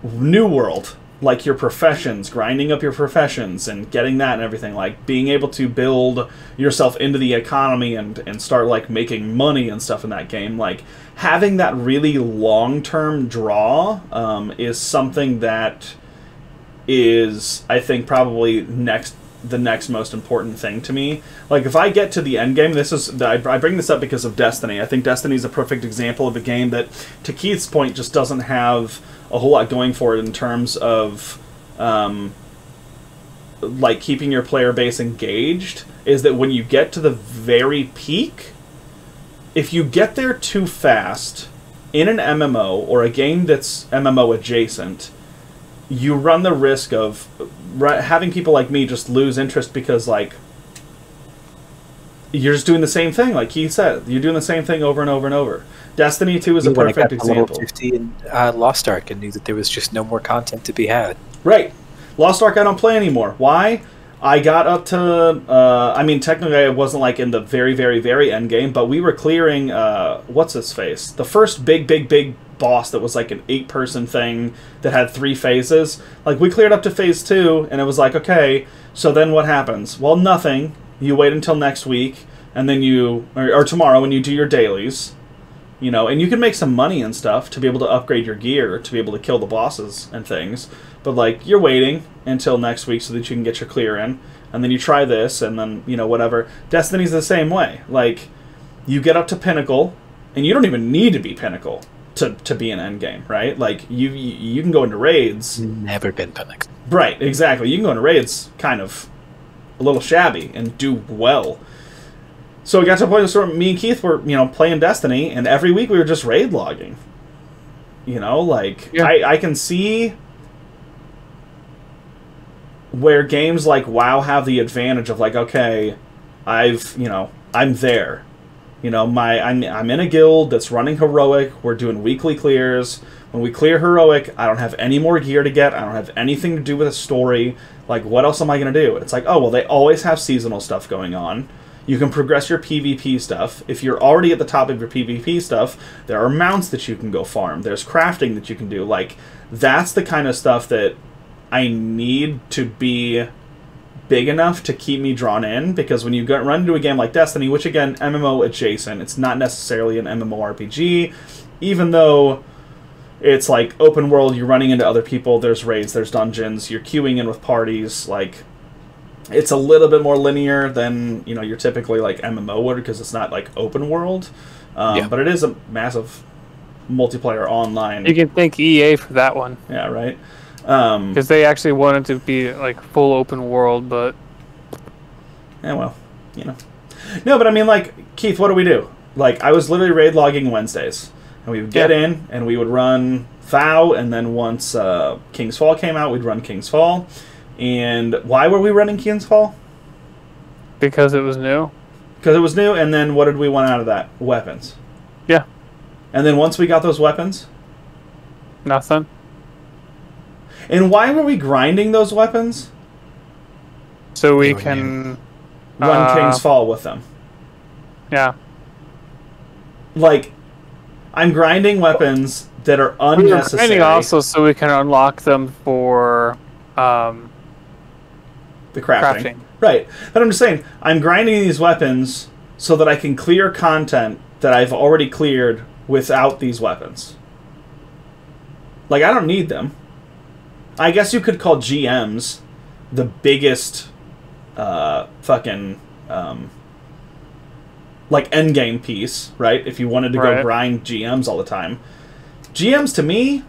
New World, like your professions, grinding up your professions and getting that and everything, like being able to build yourself into the economy and start, like, making money and stuff in that game. Like, having that really long-term draw is something that is, I think, probably the next most important thing to me. Like, if I get to the end game, I bring this up because of Destiny. I think Destiny is a perfect example of a game that, to Keith's point, just doesn't have a whole lot going for it in terms of like, keeping your player base engaged. Is that when you get to the very peak, if you get there too fast in an MMO or a game that's MMO adjacent, you run the risk of having people like me just lose interest because, like, you're just doing the same thing. Like Keith said, you're doing the same thing over and over and over. Destiny 2 is a perfect example.
Level 50 in Lost Ark and knew that there was just no more content to be had.
Right. Lost Ark I don't play anymore. Why? I got up to, I mean, technically I wasn't, like, in the very, very, very end game, but we were clearing, what's-his-face? The first big boss that was, like, an 8-person thing that had 3 phases. Like, we cleared up to phase 2, and it was like, okay, so then what happens? Well, nothing. You wait until next week, and then you, or tomorrow when you do your dailies, you know, and you can make some money and stuff to be able to upgrade your gear, to be able to kill the bosses and things. But, like, you're waiting until next week so that you can get your clear in, and then you try this, and then, you know, whatever. Destiny's the same way. Like, you get up to Pinnacle, and you don't even need to be Pinnacle to be an endgame, right? Like, you can go into raids.
Never been Pinnacle.
Right, exactly. You can go into raids kind of a little shabby and do well. So we got to a point where me and Keith were, you know, playing Destiny, and every week we were just raid logging. You know, like, yeah. I can see where games like WoW have the advantage of, like, okay, I'm there. You know, I'm in a guild that's running heroic. We're doing weekly clears. When we clear heroic, I don't have any more gear to get. I don't have anything to do with a story. Like, what else am I going to do? It's like, oh, well, they always have seasonal stuff going on. You can progress your PvP stuff. If you're already at the top of your PvP stuff, there are mounts that you can go farm. There's crafting that you can do. Like, that's the kind of stuff that I need to be big enough to keep me drawn in, because when you run into a game like Destiny, which, again, MMO adjacent, it's not necessarily an MMORPG, even though it's like open world, you're running into other people, there's raids, there's dungeons, you're queuing in with parties, like, it's a little bit more linear than, you know, you're typically like MMO would, because it's not like open world, but it is a massive multiplayer online.
You can thank EA for that one.
Yeah, right.
Because they actually wanted to be like full open world, but
yeah, well, you know, no, but I mean, like, Keith, what do we do? Like, I was literally raid logging Wednesdays, and we would get in and we would run VOW, and then once King's Fall came out, we'd run King's Fall. And why were we running King's Fall?
Because it was new.
Because it was new, and then what did we want out of that? Weapons.
Yeah.
And then once we got those weapons?
Nothing. And
why were we grinding those weapons?
So we can
run King's Fall with them.
Yeah.
Like, I'm grinding weapons that are unnecessary.
We're grinding also so we can unlock them for
the crafting. Right. But I'm just saying, I'm grinding these weapons so that I can clear content that I've already cleared without these weapons. Like, I don't need them. I guess you could call GMs the biggest fucking like endgame piece, right? If you wanted to go grind GMs all the time. GMs, to me,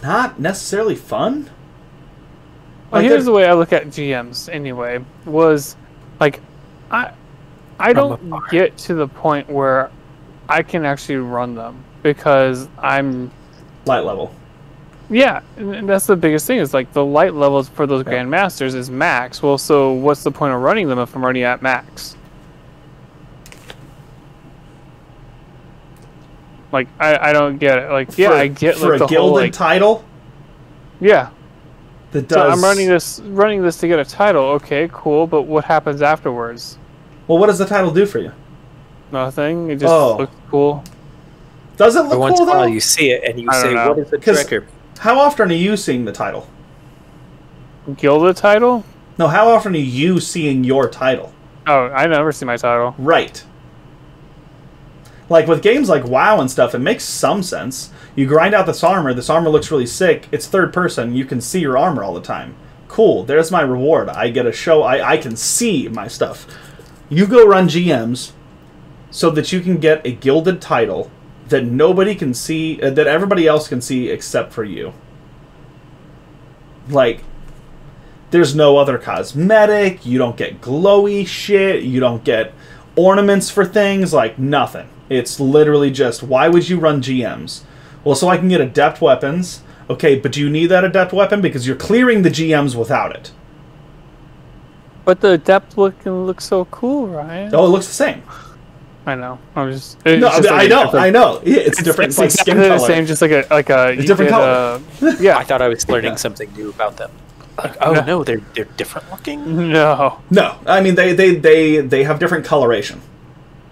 not necessarily fun.
Well, like, here's the way I look at GMs anyway, was like I don't get to the point where I can actually run them because I'm
light level.
Yeah, and that's the biggest thing, is like the light levels for those Grandmasters is max. Well, so what's the point of running them if I'm already at max? Like, I don't get it. Like, yeah, I get
for
like the
a gilded
whole, like,
title.
Yeah.
That does.
So I'm running this to get a title. Okay, cool. But what happens afterwards?
Well, what does the title do for you?
Nothing. It just looks cool.
Does it look
once
cool, though?
You see it and you say, "What is the trigger?"
How often are you seeing the title?
Gilded title?
No, how often are you seeing your title?
Oh, I never see my title.
Right. Like, with games like WoW and stuff, it makes some sense. You grind out this armor looks really sick, it's third person, you can see your armor all the time. Cool, there's my reward. I get a show, I can see my stuff. You go run GMs so that you can get a gilded title that nobody can see, that everybody else can see except for you. Like, there's no other cosmetic, you don't get glowy shit, you don't get ornaments for things, like, nothing. It's literally just, why would you run GMs? Well, so I can get adept weapons, Okay, but do you need that adept weapon? Because you're clearing the GMs without it.
But the adept weapon looks so cool, Ryan.
Oh, it looks the same.
I know. I'm just.
No, I know. Yeah, it's different. It's like
exactly
skin color.
The same, just like a
different color.
Yeah,
I thought I was learning something new about them. Like, oh no, they're different looking.
No.
I mean they have different coloration.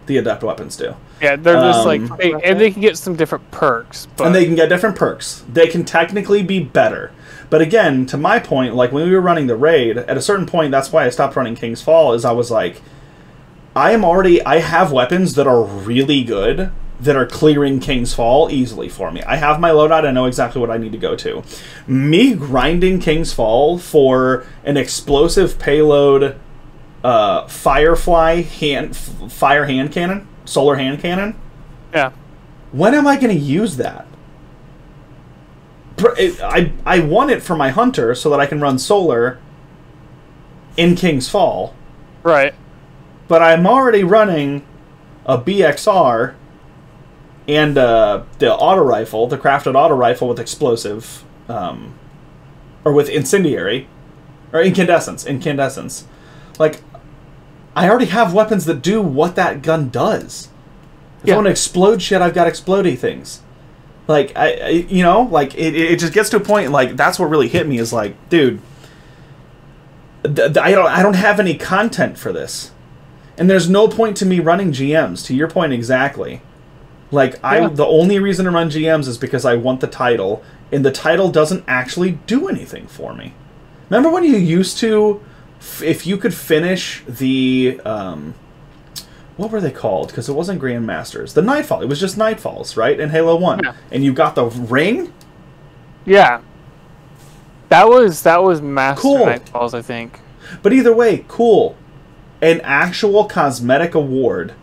The adept weapons do.
Yeah, they're just like, and they can get some different perks. But...
And they can get different perks. They can technically be better. But again, to my point, like when we were running the raid, at a certain point, that's why I stopped running King's Fall, is I was like, I have weapons that are really good that are clearing King's Fall easily for me. I have my loadout, I know exactly what I need to go to. Me grinding King's Fall for an explosive payload fire hand cannon, solar hand cannon.
Yeah.
When am I going to use that? I want it for my hunter so that I can run solar in King's Fall.
Right.
But I'm already running a BXR and the auto rifle, the crafted auto rifle with explosive, or with incendiary, or incandescence. Like, I already have weapons that do what that gun does. If I want to explode shit, I've got explodey things. Like, it just gets to a point, like, that's what really hit me, is like, dude, I don't have any content for this. And there's no point to me running GMs, to your point exactly. Like, the only reason to run GMs is because I want the title, and the title doesn't actually do anything for me. Remember when you used to, if you could finish the, what were they called? Because it wasn't Grandmasters. The Nightfall. It was just Nightfalls, right? In Halo 1. Yeah. And you got the ring?
Yeah. That was Master Nightfalls, I think.
But either way, cool. An actual cosmetic award.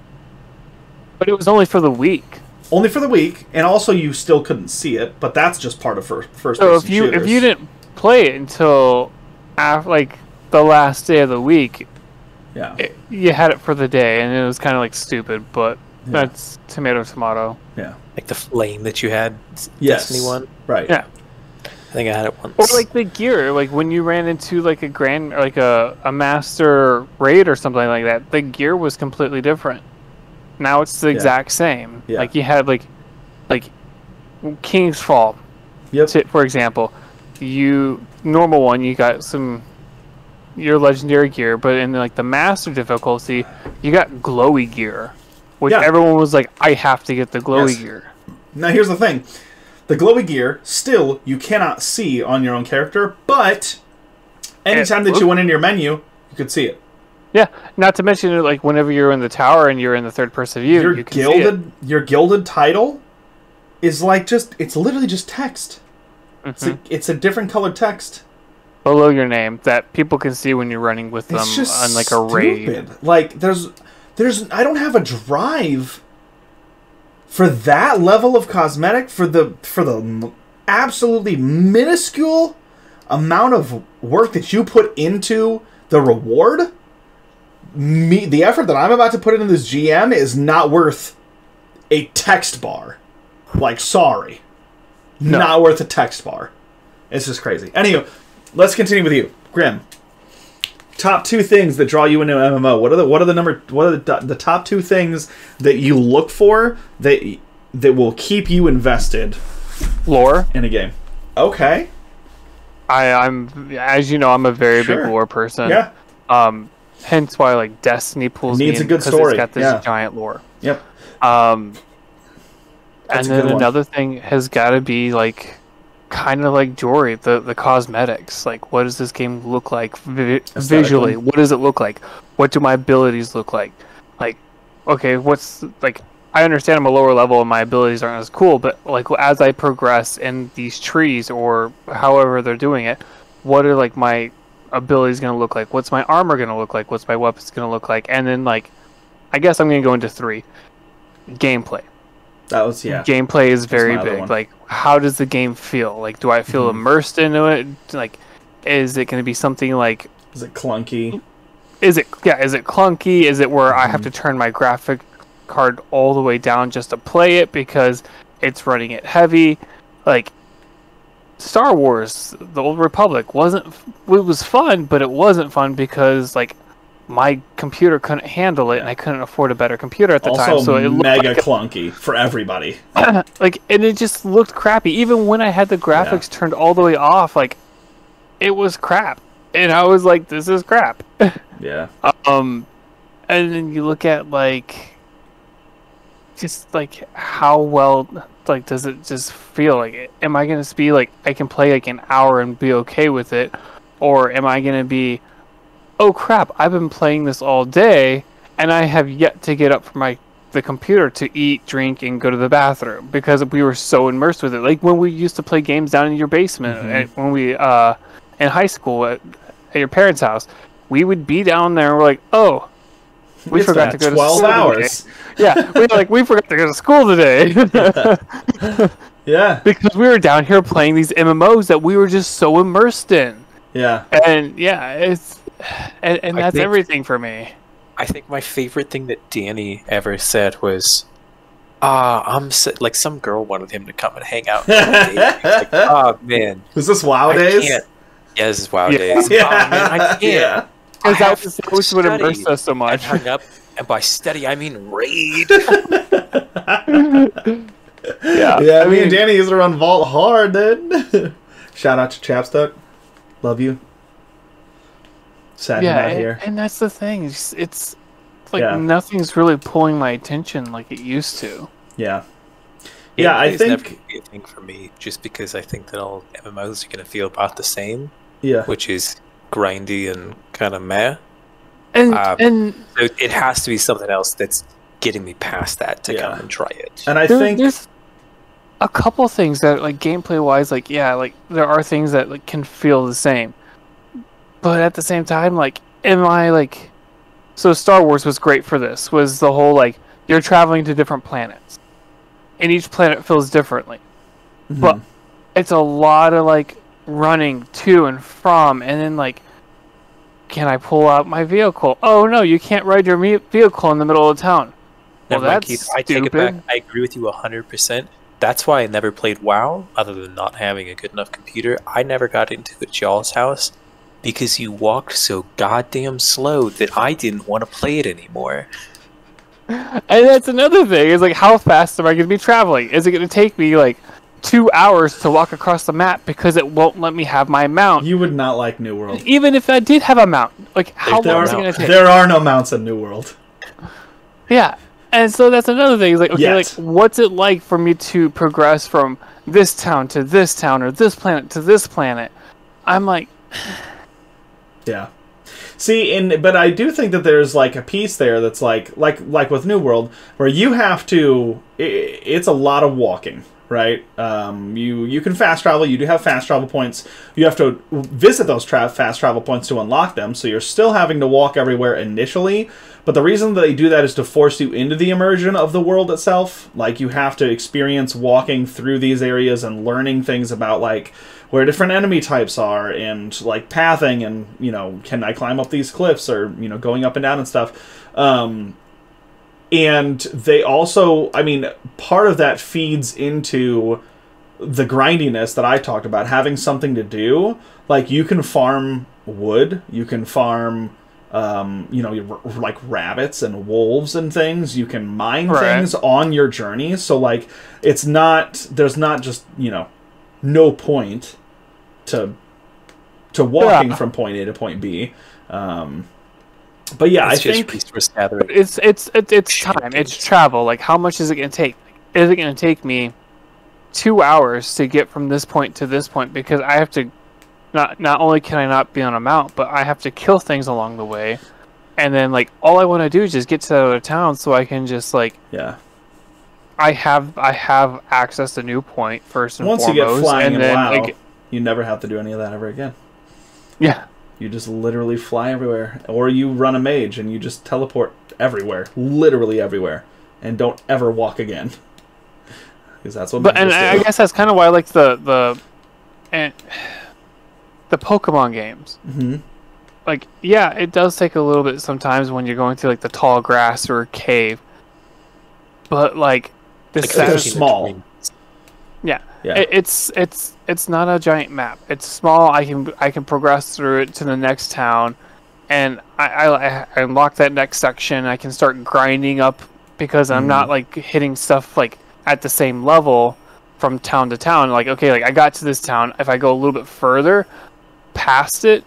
But it was only for the week.
Only for the week, and also you still couldn't see it, but that's just part of first
so if you didn't play it until after, like, the last day of the week,
yeah,
you had it for the day, and it was kind of like stupid, but that's tomato.
Yeah,
like the flame that you had,
Destiny
1,
right?
Yeah,
I think I had it once.
Or like the gear, like when you ran into like a master raid or something like that, the gear was completely different. Now it's the exact same.
Yeah.
Like you had like King's Fall.
Yep.
For example, normal one, you got your legendary gear, but in like the master difficulty, you got glowy gear, which everyone was like, I have to get the glowy gear.
Now here's the thing. The glowy gear, still, you cannot see on your own character, but anytime that you went into your menu, you could see it.
Yeah, not to mention, like, whenever you're in the tower and you're in the third-person view, you can see it.
Your gilded title is like it's literally just text.
Mm-hmm.
It's a different colored text.
Below your name that people can see when you're running with them on, like, a raid.
Like, I don't have a drive for that level of cosmetic, for the absolutely minuscule amount of work that you put into the reward. The effort that I'm about to put into this GM is not worth a text bar. Like, sorry. No. Not worth a text bar. It's just crazy. Anyway, let's continue with you. Grim. Top 2 things that draw you into an MMO. What are the top 2 things that you look for that will keep you invested?
Lore
in a game. Okay.
I'm, as you know, I'm a very big lore person.
Yeah.
Hence why, like, Destiny pulls me in,
a good
because
story.
It's got this giant lore.
Yep.
And then another thing has got to be, like, kind of like Jory, the cosmetics. Like, what does this game look like visually? What does it look like? What do my abilities look like? Like, okay, I understand I'm a lower level and my abilities aren't as cool, but, like, as I progress in these trees or however they're doing it, what are, like, my abilities going to look like? What's my armor going to look like? What's my weapons going to look like? And then, like, I guess I'm going to go into 3. Gameplay. Gameplay is very big. Like, how does the game feel? Like, do I feel immersed into it? Like, is it going to be something like...
Is it clunky?
Is it clunky? Is it where I have to turn my graphic card all the way down just to play it because it's running it heavy? Like, Star Wars: The Old Republic it was fun, but it wasn't fun because like my computer couldn't handle it, and I couldn't afford a better computer at the time. So it
mega clunky for everybody.
Like, and it just looked crappy. Even when I had the graphics turned all the way off, like, it was crap. And I was like, this is crap.
Yeah.
And then you look at, like, just, like, how well, like, does it just feel? Like, am I going to be, like, I can play, like, an hour and be okay with it? Or am I going to be, oh, crap, I've been playing this all day, and I have yet to get up from the computer to eat, drink, and go to the bathroom because we were so immersed with it. Like, when we used to play games down in your basement, when we, in high school at your parents' house, we would be down there and we're like, oh, we forgot to go to school
12 hours.
Yeah, we forgot to go to school today.
Yeah.
Because we were down here playing these MMOs that we were just so immersed in.
Yeah.
And yeah, it's and that's everything for me.
I think my favorite thing that Danny ever said was, like some girl wanted him to come and hang out. Like, oh man,
is this WoW days?
Yeah, this is WoW days.
Yeah.
Oh man, I can't.
Yeah.
Because that was which would immerse us so much.
And hung up, and by study I mean raid.
Yeah. Me and Danny used to run Vault hard, dude. Shout out to Chapstuck. Love you. Sad you're not here.
And that's the thing. It's like nothing's really pulling my attention like it used to.
Yeah. Yeah, I think
never gonna be a thing for me, just because I think that all MMOs are going to feel about the same.
Yeah.
Which is grindy and kind of meh.
And
so it has to be something else that's getting me past that to come and try it.
And I think
there's a couple things that, like, gameplay wise, like, yeah, like there are things that like can feel the same, but at the same time, like, am I like, so Star Wars was great for this, was the whole like you're traveling to different planets and each planet feels differently, but it's a lot of like running to and from, and then like, can I pull out my vehicle? Oh no, you can't ride your vehicle in the middle of town. Well, that's stupid.
I take it back. I agree with you 100%. That's why I never played WoW, other than not having a good enough computer. I never got into at y'all's house because you walked so goddamn slow that I didn't want to play it anymore.
And that's another thing, is like, how fast am I going to be traveling? Is it going to take me like 2 hours to walk across the map because it won't let me have my mount?
You would not like New World.
Even if I did have a mount, like, how long is it going to take?
There are no mounts in New World.
Yeah. And so that's another thing. Is like, okay, like, what's it like for me to progress from this town to this town, or this planet to this planet? I'm like,
yeah. See, but I do think that there's like a piece there that's like with New World, where you have to. It's a lot of walking, right? You can fast travel. You do have fast travel points. You have to visit those fast travel points to unlock them. So you're still having to walk everywhere initially. But the reason that they do that is to force you into the immersion of the world itself. Like, you have to experience walking through these areas and learning things about, like, where different enemy types are, and, like, pathing, and, you know, can I climb up these cliffs, or, you know, going up and down and stuff. And they also, I mean, part of that feeds into the grindiness that I talked about, having something to do. Like, you can farm wood, you can farm... you know, like rabbits and wolves and things. You can mine things on your journey. So, like, it's not, there's not just, you know, no point to walking from point A to point B. But yeah,
it's
I think
it's time, it's travel. Like, how much is it going to take? Is it going to take me 2 hours to get from this point to this point? Because I have to, not only can I not be on a mount, but I have to kill things along the way. And then, like, all I want to do is just get to that other town so I can just, like...
Yeah.
I have access to New Point, first and foremost.
Once you get flying in WoW,
like,
you never have to do any of that ever again.
Yeah.
You just literally fly everywhere. Or you run a mage and you just teleport everywhere. Literally everywhere. And don't ever walk again. Because that's what mages do.
I guess that's kind of why I like the Pokemon games. Like, yeah, it does take a little bit sometimes when you're going through, like, the tall grass or a cave. But, like,
they're small.
Yeah.
Yeah.
It's not a giant map. It's small. I can progress through it to the next town, and I unlock that next section. I can start grinding up because I'm not like hitting stuff like at the same level from town to town. Like, okay, like I got to this town. If I go a little bit further past it,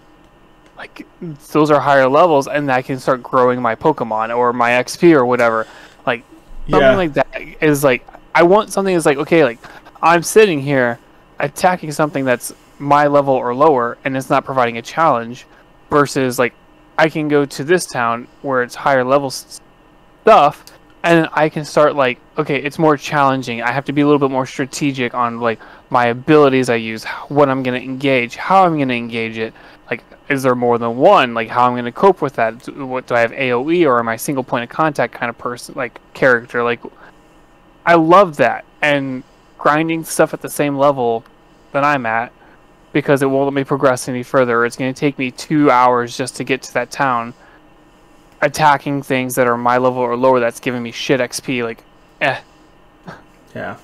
like those are higher levels, and I can start growing my Pokemon or my XP or whatever. Like something like that is like, I want something that's like, okay, like I'm sitting here attacking something that's my level or lower, and it's not providing a challenge, versus like I can go to this town where it's higher level stuff, and I can start like, okay, it's more challenging. I have to be a little bit more strategic on like my abilities I use, what I'm going to engage, how I'm going to engage it. Like, is there more than one? Like, how I'm going to cope with that? What do I have, AOE, or am I single point of contact kind of person, like character? Like, I love that, and grinding stuff at the same level that I'm at, because it won't let me progress any further. It's going to take me 2 hours just to get to that town, attacking things that are my level or lower. That's giving me shit XP. Like,
Yeah,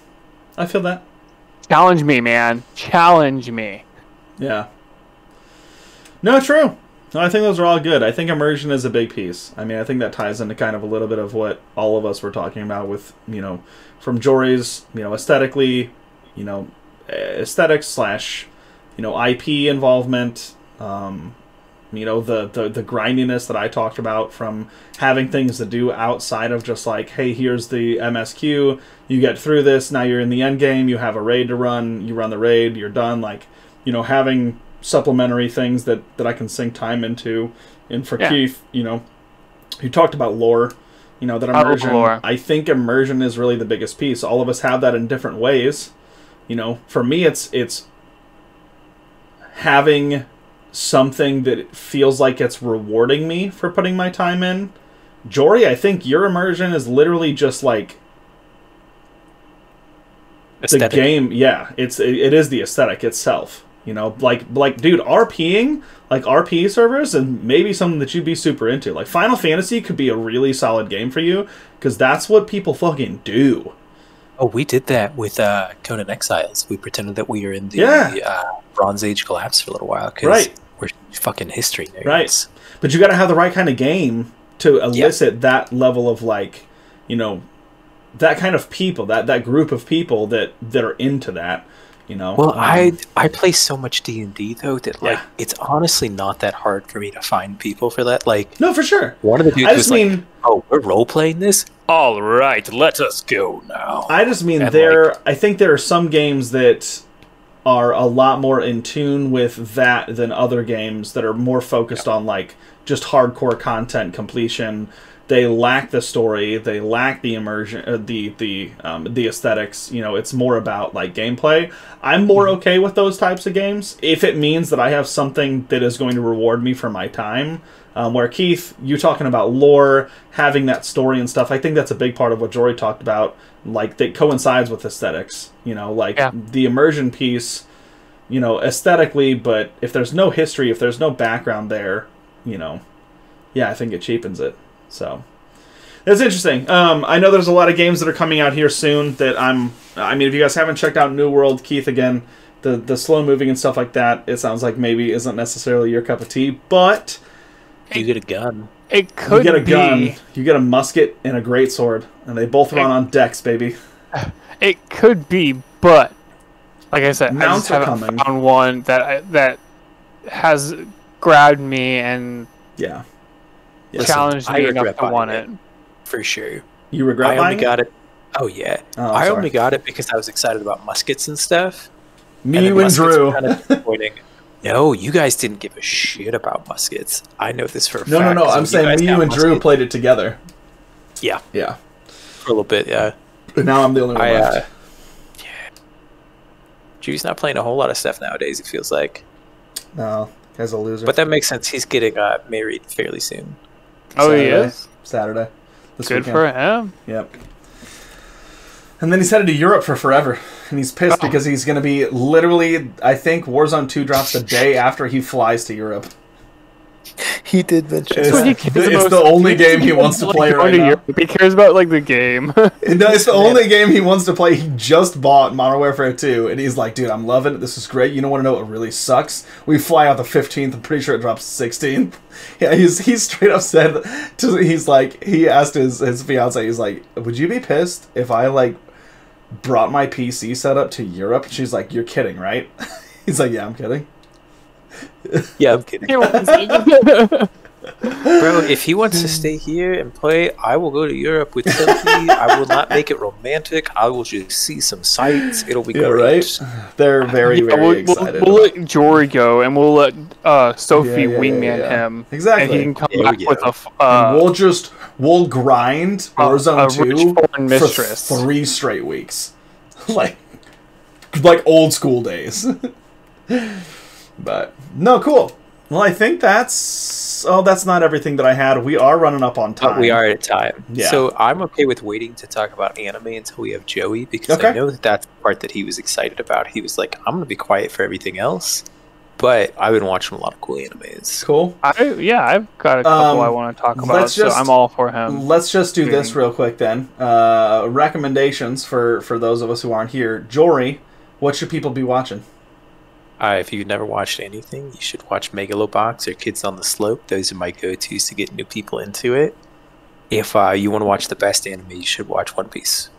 I feel that.
Challenge me, man. Challenge me.
Yeah. No, true. No, I think those are all good. I think immersion is a big piece. I mean, I think that ties into kind of a little bit of what all of us were talking about with, you know, from Jory's, you know, aesthetically, you know, aesthetics slash, you know, IP involvement, you know, the grindiness that I talked about from having things to do outside of just like, hey, here's the MSQ, you get through this, now you're in the end game, you have a raid to run, you run the raid, you're done. Like, you know, having supplementary things that I can sink time into. And for Keith, you know, you talked about lore, you know, that immersion, I think immersion is really the biggest piece. All of us have that in different ways. You know, for me, it's having something that feels like it's rewarding me for putting my time in. Jory, I think your immersion is literally just like aesthetic. The game. Yeah, it is the aesthetic itself. You know, like dude, RPing, like RP servers, and maybe something that you'd be super into. Like Final Fantasy could be a really solid game for you, because that's what people fucking do.
Oh, we did that with Conan Exiles. We pretended that we were in the Bronze Age collapse for a little while, because we're fucking history nerds.
Right. But you got to have the right kind of game to elicit that level of, like, you know, that kind of people, that group of people that are into that. You know,
well, I play so much D&D though that like it's honestly not that hard for me to find people for that. Like,
no, for sure.
One of the dudes was like, "Oh, we're role playing this. All right, let us go now."
I just mean I think there are some games that are a lot more in tune with that than other games that are more focused on like just hardcore content completion. They lack the story. They lack the immersion, the aesthetics. You know, it's more about like gameplay. I'm more okay with those types of games if it means that I have something that is going to reward me for my time. Where Keith, you talking about lore, having that story and stuff, I think that's a big part of what Jory talked about. Like that coincides with aesthetics. You know, like the immersion piece. You know, aesthetically, but if there's no history, if there's no background there, you know, I think it cheapens it. So it's interesting. I know there's a lot of games that are coming out here soon that I mean, if you guys haven't checked out New World, Keith, again, the slow moving and stuff like that, it sounds like maybe isn't necessarily your cup of tea, but
you get a gun.
It could be.
You get a gun, you get a musket and a greatsword, and they both run on decks, baby.
It could be, but like I said,
mounts
I just haven't found one that has grabbed me and challenged me enough to want it.
For sure.
You regret buying it?
I only got it. Oh, yeah. I only got it because I was excited about muskets and stuff.
Me and Drew.
Kind of disappointing. No, you guys didn't give a shit about muskets. I know this for a fact.
No. I'm saying me and Drew played it together.
Yeah.
Yeah.
For a little bit, yeah.
But now I'm the only one left.
Yeah. Drew's not playing a whole lot of stuff nowadays, it feels like.
No. Guy's a loser.
But that makes sense. He's getting married fairly soon.
Oh, he is?
Saturday.
Good for him.
Yep. And then he's headed to Europe for forever. And he's pissed because he's going to be literally, I think, Warzone 2 drops the day after he flies to Europe.
He did mention
it's the only game he wants to play right now.
He cares about like the game.
No, it's the only game he wants to play. He just bought Modern Warfare 2, and he's like, dude, I'm loving it. This is great. You don't want to know what really sucks? We fly out the 15th. I'm pretty sure it drops 16th. Yeah, he's straight up said, he asked his fiance, he's like, would you be pissed if I like brought my PC setup to Europe? And she's like, you're kidding, right? He's like, yeah, I'm kidding.
Yeah, I'm kidding. Bro, if he wants to stay here and play, I will go to Europe with Tilly. I will not make it romantic. I will just see some sights. It'll be great. Right?
They're very excited.
We'll let Jory go, and we'll let Sophie wingman him.
Exactly.
And he can come back with a...
we'll grind Warzone 2 for 3 straight weeks. like old school days. But no, cool. Well, I think that's not everything that I had. We are running up on time.
We are at time.
Yeah.
So I'm okay with waiting to talk about anime until we have Joey, because I know that's the part that he was excited about. He was like, I'm going to be quiet for everything else, but I've been watching a lot of cool animes.
Cool.
I've got a couple I want to talk about, so I'm all for him.
Let's just do this real quick then. Recommendations for those of us who aren't here. Jory, what should people be watching?
If you've never watched anything, you should watch Megalobox or Kids on the Slope. Those are my go-tos to get new people into it. If you want to watch the best anime, you should watch One Piece.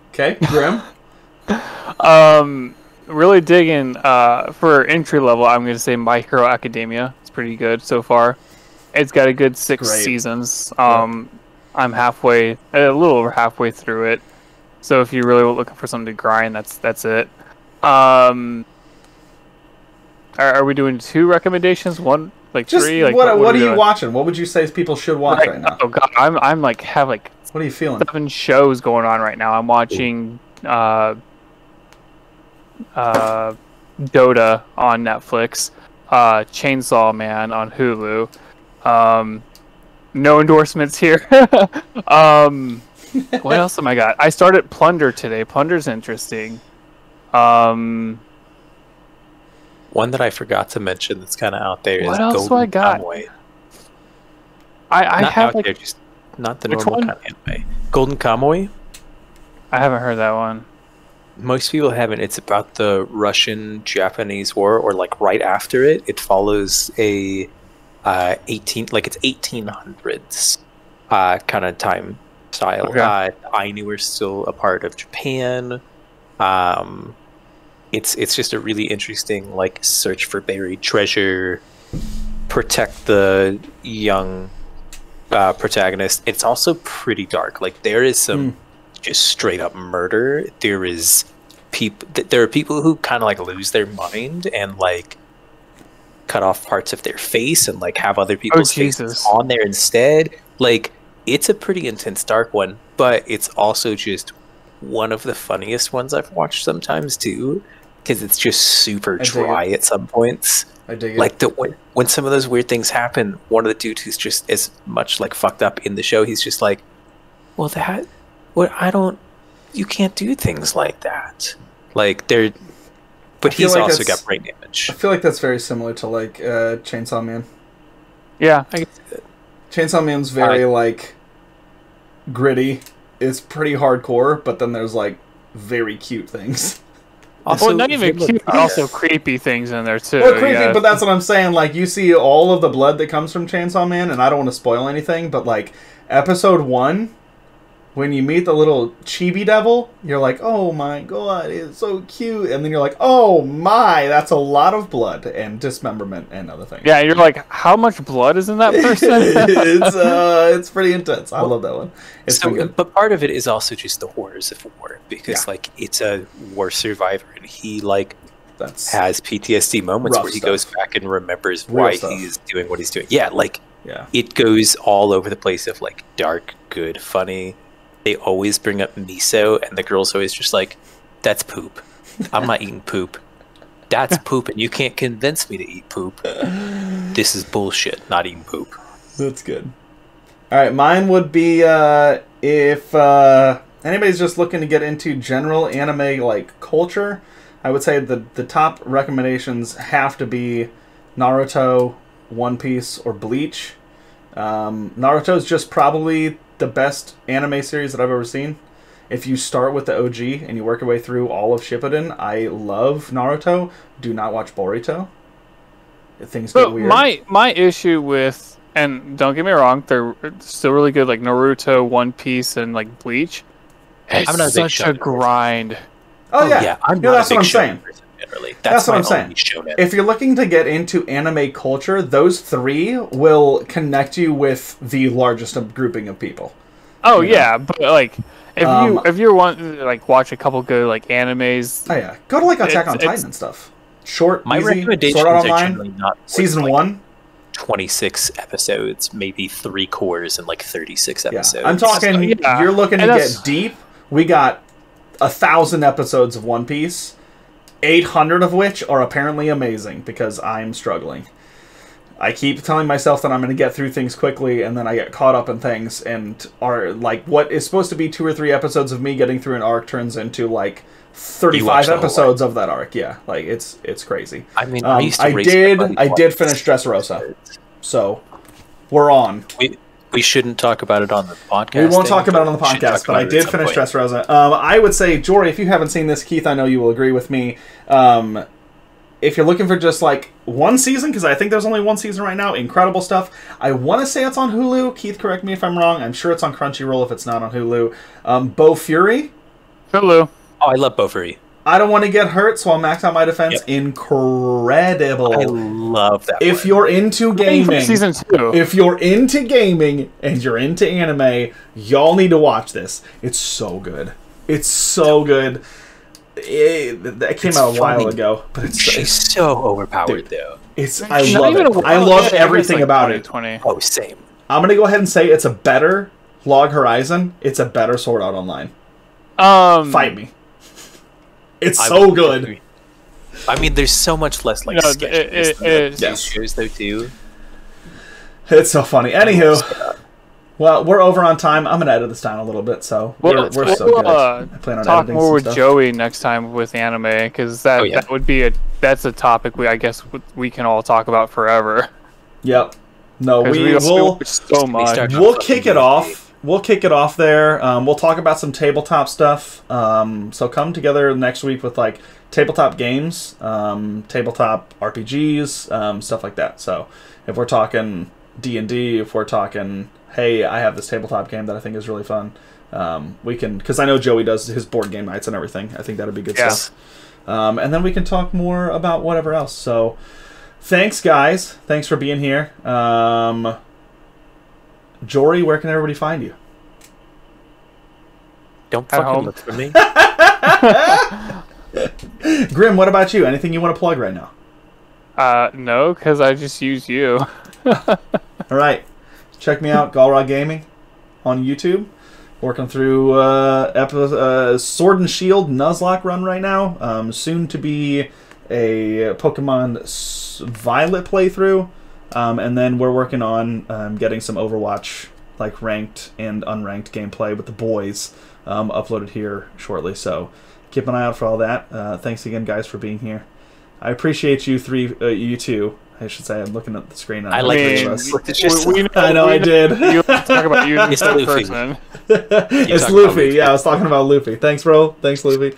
Okay, Grim?
Really digging, for entry level, I'm going to say My Hero Academia. It's pretty good so far. It's got a good 6 seasons. I'm a little over halfway through it. So if you're really looking for something to grind, that's it. Are we doing 2 recommendations? One,
just
3? Like
what are you watching? What would you say people should watch right now?
Oh god, I'm like have like
what are you feeling?
7 shows going on right now. I'm watching Dota on Netflix, Chainsaw Man on Hulu. No endorsements here. What else am I got? I started Plunder today. Plunder's interesting.
One that I forgot to mention that's kind of out there is
Golden
Kamuy.
I have like...
just not the normal kind of anime. Golden Kamuy?
I haven't heard that one.
Most people haven't. It's about the Russian-Japanese war, or like right after it. It follows a it's 1800s kind of time style.
Okay.
Ainu are still a part of Japan. It's just a really interesting like search for buried treasure, protect the young protagonist. It's also pretty dark. Like there is some just straight up murder. There are people who kind of like lose their mind and like cut off parts of their face and like have other people's faces on there instead. Like it's a pretty intense dark one, but it's also just one of the funniest ones I've watched sometimes too. Because it's just super dry at some points.
I dig it.
Like when some of those weird things happen, one of the dudes who's just as much like fucked up in the show, he's just like, well, you can't do things like that. Like but he's also got brain damage.
I feel like that's very similar to like Chainsaw Man.
Yeah.
Chainsaw Man's very like gritty. It's pretty hardcore, but then there's like very cute things.
Also, not even cute, but also creepy things in there too.
Well, creepy, but that's what I'm saying. Like, you see all of the blood that comes from Chainsaw Man, and I don't want to spoil anything, but like episode 1, when you meet the little chibi devil, you're like, oh my god, it's so cute, and then you're like, oh my, that's a lot of blood and dismemberment and other things.
Yeah, you're like, how much blood is in that person?
It's pretty intense. I love that one. It's
but part of it is also just the horrors of war, because like it's a war survivor, and he like has PTSD moments where he goes back and remembers why he's doing what he's doing. Yeah, like it goes all over the place of like dark, good, funny. They always bring up miso, and the girl's always just like, that's poop. I'm not eating poop. That's poop, and you can't convince me to eat poop. This is bullshit, not eating poop.
That's good. All right, mine would be if anybody's just looking to get into general anime like culture, I would say the top recommendations have to be Naruto, One Piece, or Bleach. Naruto is just probably the best anime series that I've ever seen. If you start with the OG and you work your way through all of Shippuden, I love Naruto. Do not watch Boruto. Things get weird.
My issue with, and don't get me wrong, they're still really good, like Naruto, One Piece, and like Bleach. It's such a grind.
Oh yeah, that's what I'm saying.
Generally.
That's what I'm saying. If you're looking to get into anime culture, those three will connect you with the largest grouping of people.
Oh yeah, but like if you want to like watch a couple good like animes,
oh yeah, go to like Attack on Titan and stuff. Short,
my
easy,
recommendations
Sword Art
are
Online,
generally not
season
like
1.
26 episodes, maybe 3 cores and like 36 episodes.
Yeah. I'm talking. You're looking to get deep. We got 1,000 episodes of One Piece, 800 of which are apparently amazing because I'm struggling. I keep telling myself that I'm going to get through things quickly, and then I get caught up in things, and are like what is supposed to be 2 or 3 episodes of me getting through an arc turns into like 35 episodes of that arc. Yeah, like it's crazy.
I mean,
I did finish Dressrosa, so we're on.
We shouldn't talk about it on the podcast.
We won't talk about it on the podcast, but I did finish Dressrosa. I would say, Jory, if you haven't seen this, Keith, I know you will agree with me. If you're looking for just like one season, because I think there's only one season right now, incredible stuff. I want to say it's on Hulu. Keith, correct me if I'm wrong. I'm sure it's on Crunchyroll if it's not on Hulu. Bo Fury.
Hulu.
Oh, I love Bo Fury.
I don't want to get hurt, so I'll max out my defense. Yep. Incredible.
I love that.
If you're into gaming,
season 2.
If you're into gaming and you're into anime, y'all need to watch this. It's so good. It's so good. That came out a while ago, but
she's so overpowered though.
I love it. I love everything about it.
Oh, same.
I'm gonna go ahead and say it's a better Log Horizon. It's a better Sword Art Online. Fight me. It's so good.
I mean, there's so much less like sketchiness shows though too.
It's so funny. Anywho, well, we're over on time. I'm gonna edit this down a little bit, so we're so good. I plan on
talk more with Joey next time with anime, because that would be that's a topic I guess we can all talk about forever.
Yep. No, we will
so much.
We'll kick it off. We'll kick it off there. We'll talk about some tabletop stuff. So come together next week with like tabletop games, tabletop RPGs, stuff like that. So if we're talking D&D, if we're talking, hey, I have this tabletop game that I think is really fun, we can, because I know Joey does his board game nights and everything. I think that'd be good stuff. And then we can talk more about whatever else. So thanks, guys. Thanks for being here. Jory, where can everybody find you?
Don't fucking look for me.
Grim, what about you? Anything you want to plug right now?
No, because I just use you.
All right. Check me out, Galrod Gaming on YouTube. Working through Sword and Shield Nuzlocke run right now. Soon to be a Pokemon Violet playthrough. And then we're working on getting some Overwatch, like ranked and unranked gameplay with the boys uploaded here shortly. So keep an eye out for all that. Thanks again, guys, for being here. I appreciate you two. I should say. I'm looking at the screen.
I like it.
I know I did.
You talk about you
it's
person.
It's Luffy. Yeah, I was talking about Luffy. Thanks, bro. Thanks, Luffy.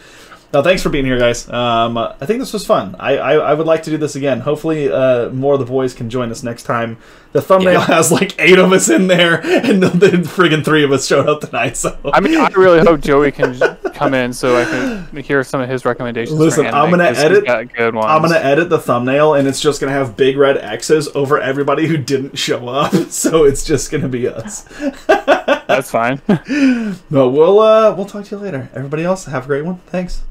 No, thanks for being here, guys. I think this was fun. I would like to do this again. Hopefully, more of the boys can join us next time. The thumbnail has like 8 of us in there, and the friggin' 3 of us showed up tonight. So
I mean, I really hope Joey can come in so I can hear some of his recommendations.
Listen, I'm gonna edit. I'm gonna edit the thumbnail, and it's just gonna have big red X's over everybody who didn't show up. So it's just gonna be us.
That's fine.
No, we'll talk to you later. Everybody else, have a great one. Thanks.